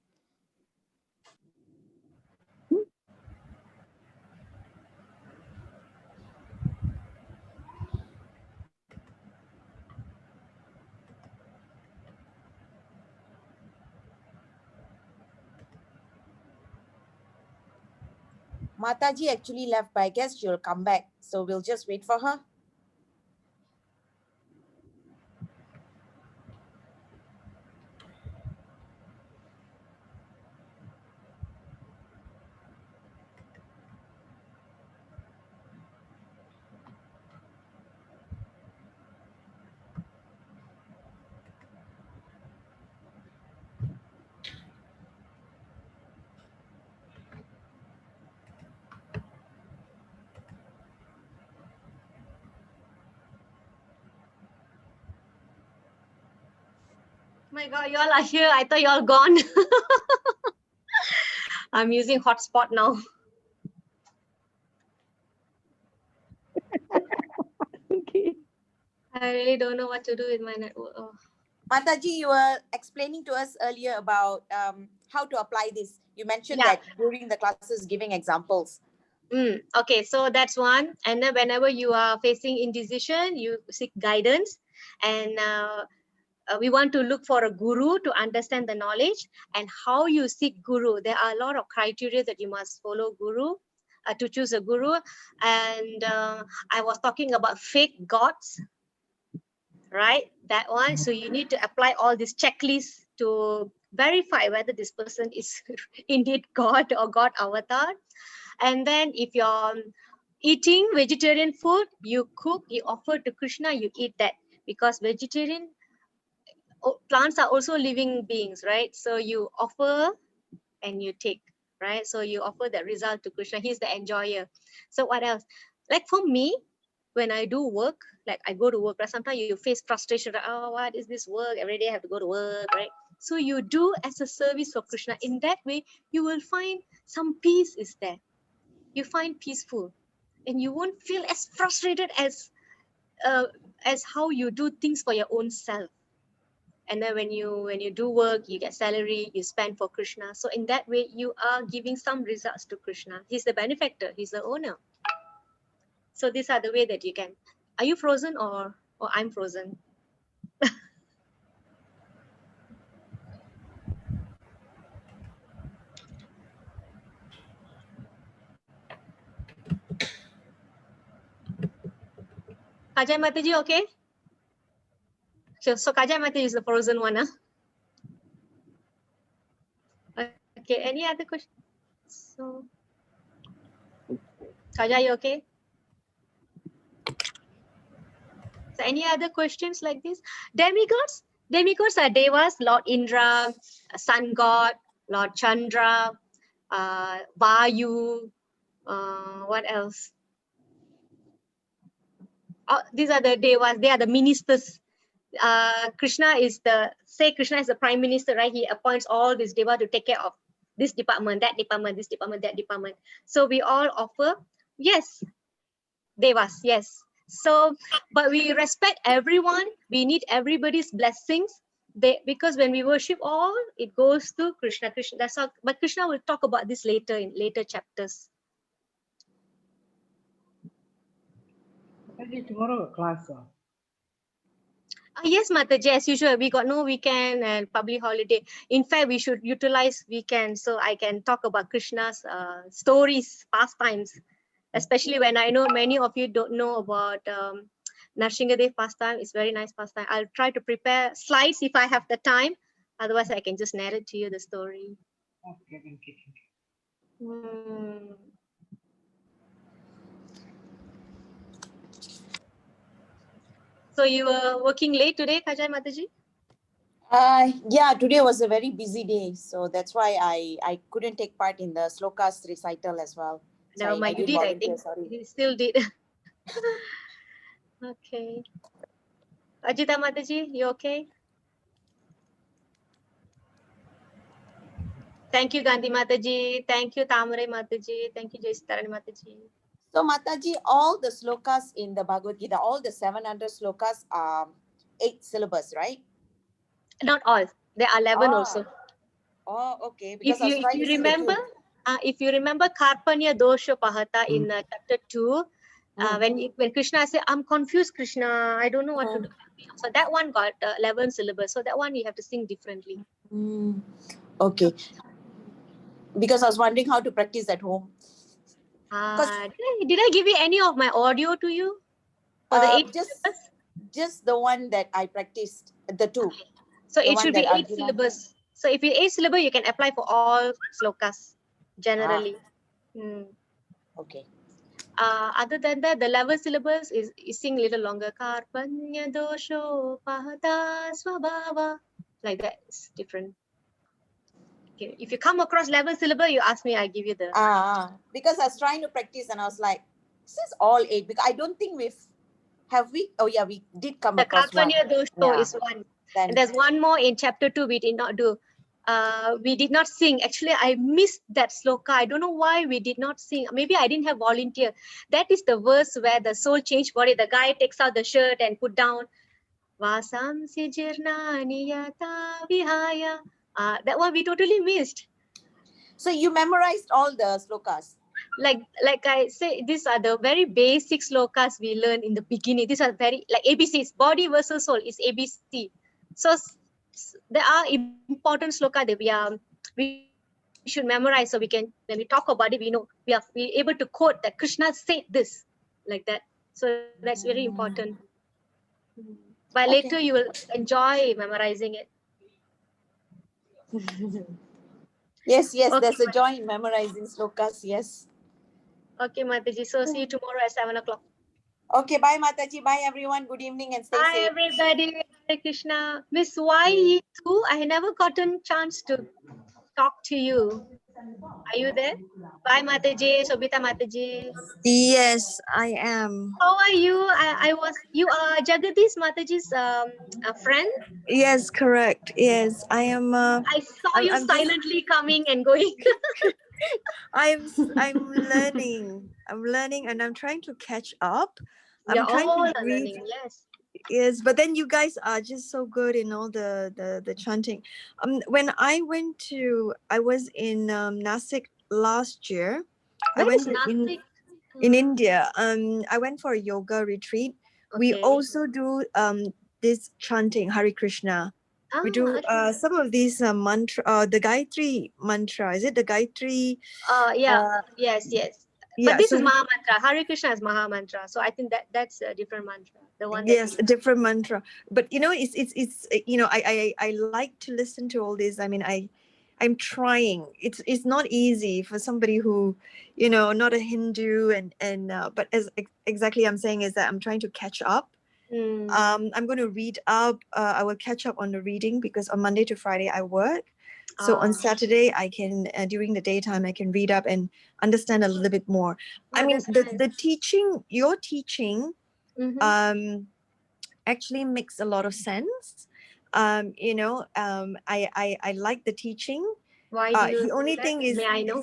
A: Mataji actually left, but I guess she'll come back. So we'll just wait for her.
B: My God, you all are here. I thought you all gone. I'm using hotspot now.
M: Okay.
B: I really don't know what to do with my network. Oh.
A: Mataji, you were explaining to us earlier about how to apply this. You mentioned
B: Yeah.
A: that during the classes, giving examples.
B: Okay, so that's one. And then whenever you are facing indecision, you seek guidance. And we want to look for a guru to understand the knowledge. And how you seek guru, there are a lot of criteria that you must follow guru to choose a guru. And I was talking about fake gods, right? That one. So you need to apply all these checklists to verify whether this person is indeed God or God avatar. And then if you're eating vegetarian food, you cook, you offer to Krishna, you eat that, because vegetarian plants are also living beings, right? So you offer and you take, right? So you offer that result to Krishna. He's the enjoyer. So what else? Like for me, when I do work, like I go to work, right? Sometimes you face frustration, like, oh, what is this work? Every day I have to go to work, right? So you do as a service for Krishna. In that way, you will find some peace is there. You find peaceful, and you won't feel as frustrated as how you do things for your own self. And then when you do work, you get salary, you spend for Krishna. So in that way, you are giving some results to Krishna. He's the benefactor, he's the owner. So these are the way that you can. Are you frozen or I'm frozen? Kajai Mataji, okay? So Kajai Mataji is the frozen one, huh? Okay, any other questions? So Kajai, you okay? So any other questions like this? Demigods? Demigods are devas, Lord Indra, sun god, Lord Chandra, Vayu, what else? Oh, these are the devas, they are the ministers. Krishna is the prime minister, right? He appoints all these devas to take care of this department, that department, this department, that department. So we all offer, yes, devas, yes. So, but we respect everyone. We need everybody's blessings. Because when we worship all, it goes to Krishna. Krishna, that's all. But Krishna will talk about this later in later chapters.
G: Mataji, tomorrow class.
B: Yes, Mataji, as usual, we got no weekend and public holiday. In fact, we should utilize weekend so I can talk about Krishna's stories, pastimes, especially when I know many of you don't know about Narsinghadev pastime. It's very nice pastime. I'll try to prepare slides if I have the time. Otherwise, I can just narrate to you the story.
G: Okay, thank you.
B: So you were working late today, Kajai Mataji?
A: Yeah, today was a very busy day, so that's why I couldn't take part in the slokas recital as well. So
B: Never mind, you did, I think.
A: Sorry.
B: You still did. Okay. Ajita Mataji, you okay? Thank you, Gandhi Mataji. Thank you, Tamare Mataji. Thank you, Jaistarani Mataji.
A: So Mataji, all the slokas in the Bhagavad Gita, all the 700 slokas are 8 syllables, right?
B: Not all. There are 11 also.
A: Oh, okay. Because
B: If you remember, Karpanya Dosha Pahata in chapter 2, when Krishna said, I'm confused, Krishna, I don't know what to do. So that one got 11 syllables. So that one you have to sing differently.
A: Okay. Because I was wondering how to practice at home.
B: Did I give you any of my audio to you? For the 8 syllables?
A: Just the one that I practiced, the 2.
B: Okay. So it should be 8 syllables. So if it's 8 syllables, you can apply for all slokas generally.
A: Okay.
B: Other than that, the 11 syllables is sing a little longer. Karpanya dosho pahata swabhava. Like that, it's different. Okay. If you come across 11 syllable, you ask me, I give you the.
A: Because I was trying to practice and I was like, this is all 8. Because I don't think have we? Oh yeah, we did come across one.
B: The Karpanya dosho is one.
A: Then
B: And there's one more in chapter 2 we did not do. We did not sing. Actually, I missed that sloka. I don't know why we did not sing. Maybe I didn't have volunteer. That is the verse where the soul changed body. The guy takes out the shirt and put down Vasam Sijirna Niyata Vihaya. That one we totally missed.
A: so you memorized all the slokas.
B: Like I say, these are the very basic slokas we learn in the beginning. These are very like ABCs. Body versus soul is ABC. So there are important sloka that we should memorize, so we can, when we talk about it, we know we able to quote that Krishna said this, like that. So that's very important. But later
A: Okay.
B: you will enjoy memorizing it.
A: Yes, yes,
B: Okay,
A: there's a joy in memorizing slokas. Yes.
B: okay, Mataji. So see you tomorrow at 7 o'clock.
A: Okay, bye Mataji. Bye everyone. Good evening and stay
B: Bye
A: safe.
B: everybody. Hare Krishna. Miss Y too. I never gotten chance to talk to you. Are you there? Bye Mataji. Sobita Mataji.
N: Yes, I am.
B: How are you? You are Jagadish Mataji's a friend.
N: Yes, correct. Yes, I am.
B: I saw you
N: I'm just.
B: silently coming and going.
N: I'm learning. I'm learning, and I'm trying to catch up.
B: We are
N: I'm trying
B: all
N: to read.
B: learning. Yes.
N: Yes, but then you guys are just so good in all the chanting. When I was in Nasik last year. I
B: Where
N: went
B: is
N: in
B: Nasik?
N: India. I went for a yoga retreat. We
B: Okay.
N: also do this chanting Hare Krishna. We do
B: Okay.
N: some of these mantra, the Gayatri mantra. Is it the Gayatri?
B: Yeah.
N: Uh,
B: Yes. Yes. But
N: yeah.
B: this is
N: So
B: Maha Mantra. Hare Krishna is Maha Mantra. So I think that's a different mantra. The one that
N: yes, a different mantra. But you know, it's you know, I like to listen to all this. I mean, I'm trying. It's not easy for somebody who, you know, not a Hindu and but as exactly I'm saying is that I'm trying to catch up. I'm going to read up. I will catch up on the reading because on Monday to Friday I work. So on Saturday I can during the daytime I can read up and understand a little bit more. I mean the teaching, your teaching actually makes a lot of sense. You know, I like the teaching.
B: Why do you
N: The
B: say
N: only
B: that?
N: thing is
B: May I know?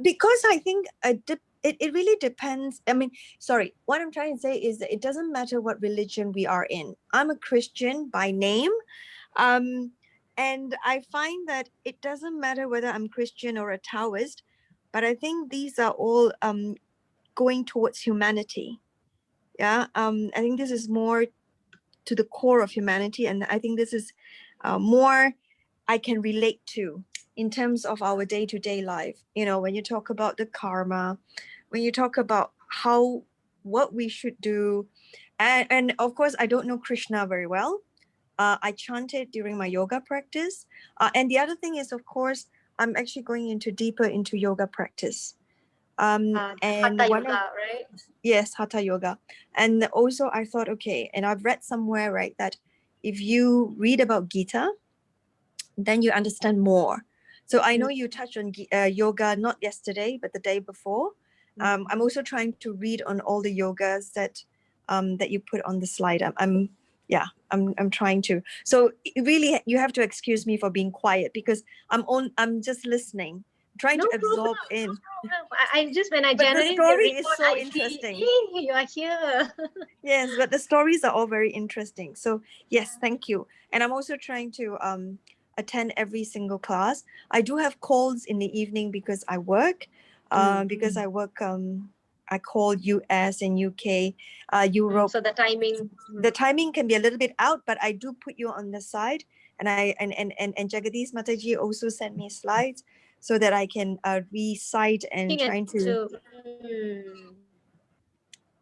N: because I think it really depends. I mean, sorry, what I'm trying to say is that it doesn't matter what religion we are in. I'm a Christian by name. And I find that it doesn't matter whether I'm Christian or a Taoist, but I think these are all going towards humanity. Yeah, I think this is more to the core of humanity, and I think this is more I can relate to in terms of our day-to-day life. You know, when you talk about the karma, when you talk about what we should do, and of course I don't know Krishna very well. I chanted during my yoga practice, and the other thing is, of course, I'm actually going into deeper into yoga practice. And
B: Hatha
N: one
B: yoga,
N: of
B: right?
N: yes, hatha yoga. And also I thought, okay, and I've read somewhere, right, that if you read about Gita, then you understand more. So I know you touched on yoga not yesterday but the day before. I'm also trying to read on all the yogas that that you put on the slide. I'm trying to. So really you have to excuse me for being quiet because I'm just listening, trying
B: No
N: to
B: problem.
N: absorb in.
B: No problem. I just when I
N: But the
B: generate the
N: story is
B: report,
N: so
B: I see,
N: interesting.
B: hey, you are here.
N: Yes, but the stories are all very interesting. So yes, thank you. And I'm also trying to attend every single class. I do have calls in the evening because I work. Because I work I call US and UK, Europe.
B: So the timing.
N: The timing can be a little bit out, but I do put you on the side, and and Jagadish Mataji also sent me slides so that I can recite and trying to.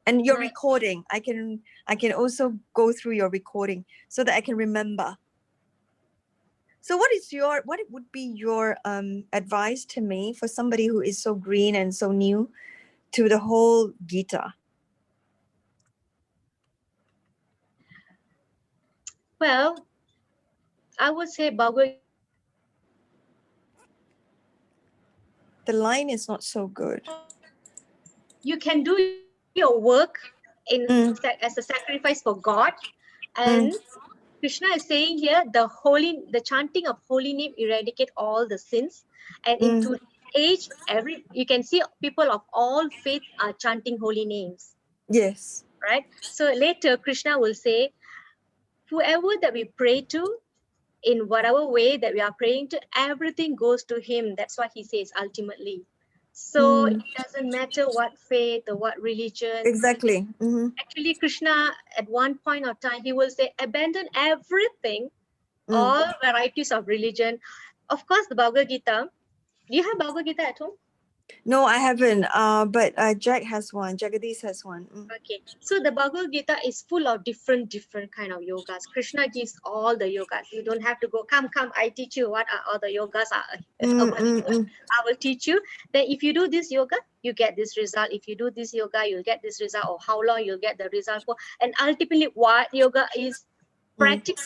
N: And your
B: Nice.
N: recording, I can also go through your recording so that I can remember. So what would be your advice to me for somebody who is so green and so new to the whole Gita?
B: Well, I would say Bhagavad.
N: The line is not so good.
B: You can do your work in as a sacrifice for God, and Krishna is saying here, the chanting of holy name eradicate all the sins. And in today's age, you can see people of all faith are chanting holy names.
N: Yes.
B: Right? So later Krishna will say, whoever that we pray to, in whatever way that we are praying to, everything goes to him. That's what he says ultimately. So it doesn't matter what faith or what religion.
N: Exactly.
B: Actually, Krishna, at one point of time, he will say, abandon everything, all varieties of religion. Of course, the Bhagavad Gita. Do you have Bhagavad Gita at home?
N: No, I haven't. But Jack has one. Jagadish has one.
B: Okay, so the Bhagavad Gita is full of different kind of yogas. Krishna gives all the yogas. You don't have to go, come, I teach you what are all the yogas are available. I will teach you that if you do this yoga, you get this result. If you do this yoga, you'll get this result, or how long you'll get the result for. And ultimately, what yoga is practical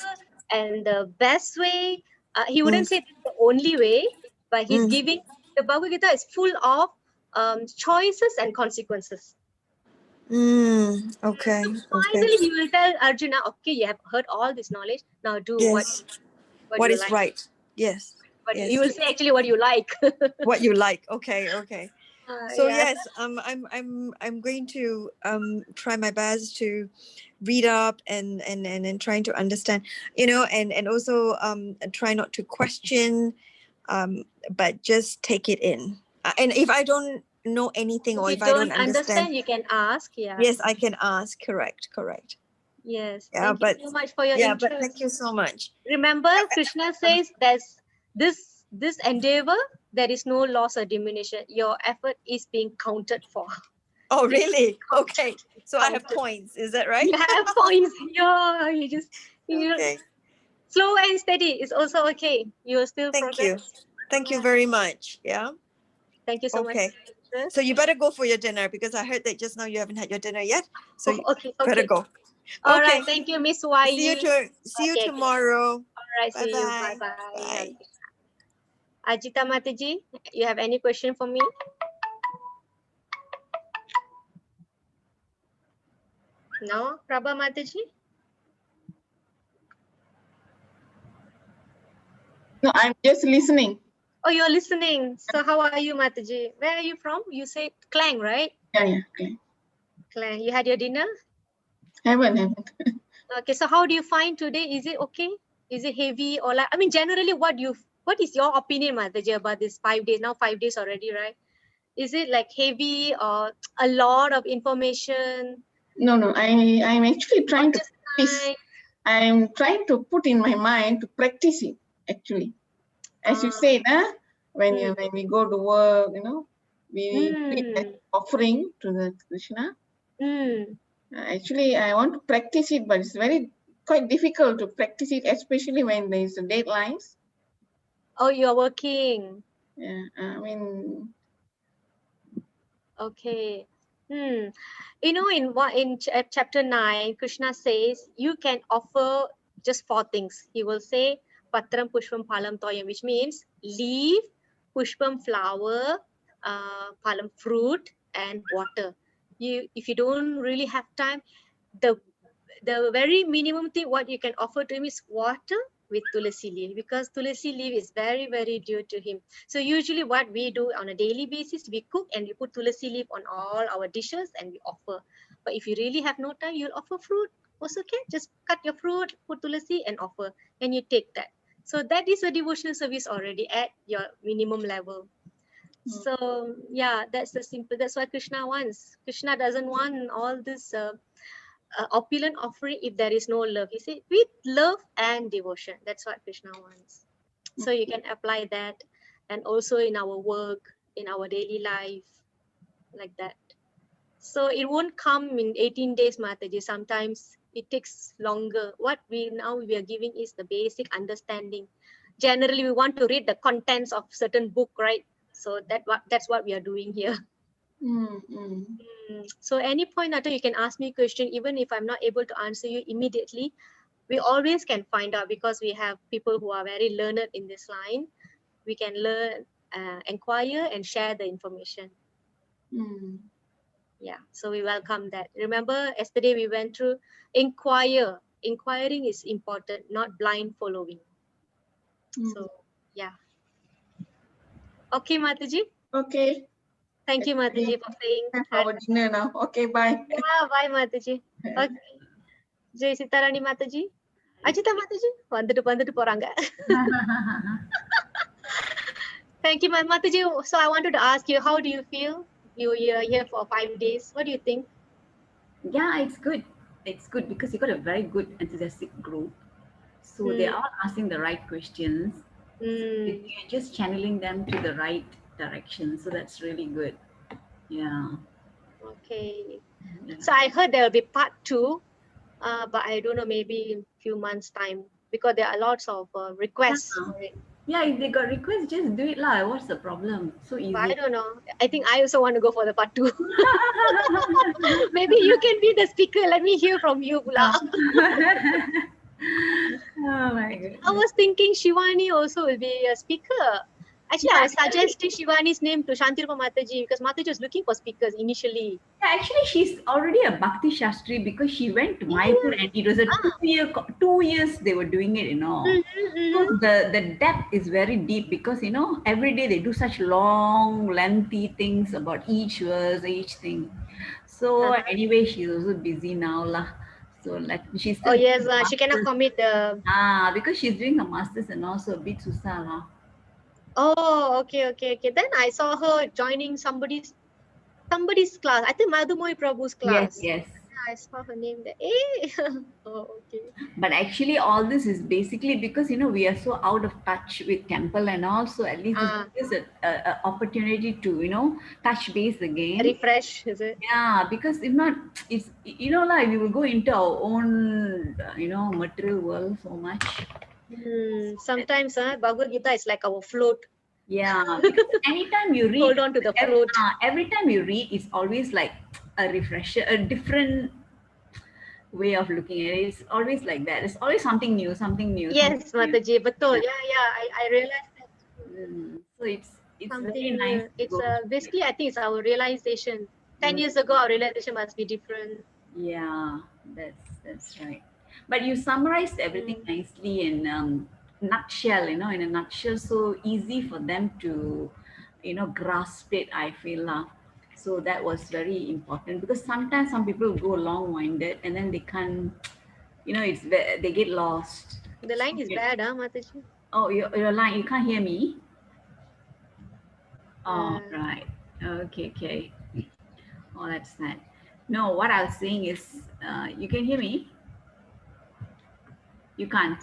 B: and the best way. He wouldn't say the only way, but he's giving, the Bhagavad Gita is full of choices and consequences.
N: Okay.
B: So finally, he will tell Arjuna, okay, you have heard all this knowledge. Now do what you
N: is
B: like.
N: right. Yes.
B: But
N: yes.
B: you will say actually what you like.
N: What you like. Okay. Okay. So
B: yeah.
N: yes, I'm going to try my best to read up and trying to understand, and also try not to question, but just take it in. And if I don't know anything, or
B: If
N: if
B: you
N: I don't
B: don't understand, you can ask. Yeah.
N: yes, I can ask. Correct.
B: Yes.
N: Yeah,
B: Thank you so much for your interest.
N: but thank you so much.
B: Remember, Krishna says there's this endeavor, there is no loss or diminution. Your effort is being counted for.
N: Oh, really? Okay. So I have points. Is that right?
B: You have points. Yeah, you just
N: okay.
B: Slow and steady is also okay. You will still progress.
N: Thank you very much. Yeah.
B: Thank you so much.
N: So you better go for your dinner, because I heard that just now you haven't had your dinner yet. So you better go.
B: All right. Thank you, Miss Y.
N: See you tomorrow.
B: All right. See you. Bye bye. Ajita Mataji, you have any question for me? No, Prabha Mataji?
O: No, I'm just listening.
B: Oh, you're listening. So how are you, Mataji? Where are you from? You say Klang, right?
O: Yeah, Klang.
B: Klang. You had your dinner?
O: Haven't.
B: Okay, so how do you find today? Is it okay? Is it heavy, or like, I mean, generally, what is your opinion, Mataji, about this 5 days? Now 5 days already, right? Is it like heavy or a lot of information?
O: No, I'm actually trying to practice. I'm trying to put in my mind to practice it, actually. As you said, when we go to work, we give that offering to the Krishna. Actually, I want to practice it, but it's quite difficult to practice it, especially when there's deadlines.
B: Oh, you're working.
O: Yeah, I mean.
B: Okay. In chapter 9, Krishna says you can offer just 4 things. He will say patram pushpam phalam toyam, which means leaf, pushpam flower, phalam fruit, and water. If you don't really have time, the very minimum thing what you can offer to him is water with tulasi leaf, because tulasi leaf is very, very dear to him. So usually what we do on a daily basis, we cook and we put tulasi leaf on all our dishes and we offer. But if you really have no time, you'll offer fruit. Also okay, just cut your fruit, put tulasi and offer, and you take that. So that is a devotional service already at your minimum level. So yeah, that's what Krishna wants. Krishna doesn't want all this opulent offering if there is no love. He said with love and devotion. That's what Krishna wants. So you can apply that, and also in our work, in our daily life, like that. So it won't come in 18 days, Mataji. Sometimes it takes longer. What we are giving is the basic understanding. Generally, we want to read the contents of certain book, right? So that's what we are doing here. So any point at all, you can ask me a question, even if I'm not able to answer you immediately. We always can find out, because we have people who are very learned in this line. We can learn, inquire, and share the information. Yeah, so we welcome that. Remember, yesterday we went through inquire inquiring is important, not blind following. So yeah. Okay, Mataji.
O: Okay.
B: Thank you, Mataji, for saying.
O: Have our dinner now. Okay, bye.
B: Yeah, bye, Mataji. Okay. Jai Sitarani Mataji. Ajita Mataji. வந்துட்டு போறாங்க. Thank you, Mataji. So I wanted to ask you, how do you feel? You're here for 5 days. What do you think?
J: Yeah, it's good. It's good because you got a very good enthusiastic group. So they're all asking the right questions. You're just channeling them to the right direction. So that's really good. Yeah.
B: Okay.
J: Yeah.
B: So I heard there will be part 2, but I don't know, maybe in a few months' time, because there are lots of requests for it.
J: Yeah, if they got requests, just do it lah. What's the problem? So easy.
B: But I don't know. I think I also want to go for the part 2. Maybe you can be the speaker. Let me hear from you, Pula.
J: Oh my goodness.
B: I was thinking Shivani also will be a speaker. Actually, I was suggesting Shivani's name to Shantirupa Mataji because Mataji was looking for speakers initially.
J: Yeah, actually, she's already a Bhakti Shastri because she went to Mayapur and it was a 2 years they were doing it, So the depth is very deep because, every day they do such long, lengthy things about each verse, each thing. So anyway, she's also busy now lah. So she's still
B: She cannot commit the...
J: because she's doing her masters and also a bit susah lah.
B: Oh, okay. Then I saw her joining somebody's class. I think Madhumoy Prabhu's class.
J: Yes.
B: I saw her name there. Oh, okay.
J: But actually, all this is basically because we are so out of touch with temple and also at least this is a opportunity to touch base again.
B: Refresh, is it?
J: Yeah, because if not, it's like we will go into our own material world so much.
B: Sometimes Bhagavad Gita is like our float.
J: Yeah, because anytime you read,
B: hold on to the float.
J: Every time you read, it's always like a refresher, a different way of looking at it. It's always like that. It's always something new.
B: Yes, Mataji, betul. Yeah, I realized that.
J: So it's
B: something
J: very nice.
B: It's basically, I think it's our realization. 10 years ago, our realization must be different.
J: Yeah, that's right. But you summarized everything nicely in nutshell, in a nutshell, so easy for them to, grasp it, I feel. So that was very important because sometimes some people go long-winded and then they can't, they get lost.
B: The line is bad, Mataji?
J: Oh, your line, you can't hear me? Oh, right. Okay. Oh, that's sad. No, what I was saying is, you can hear me? You can't.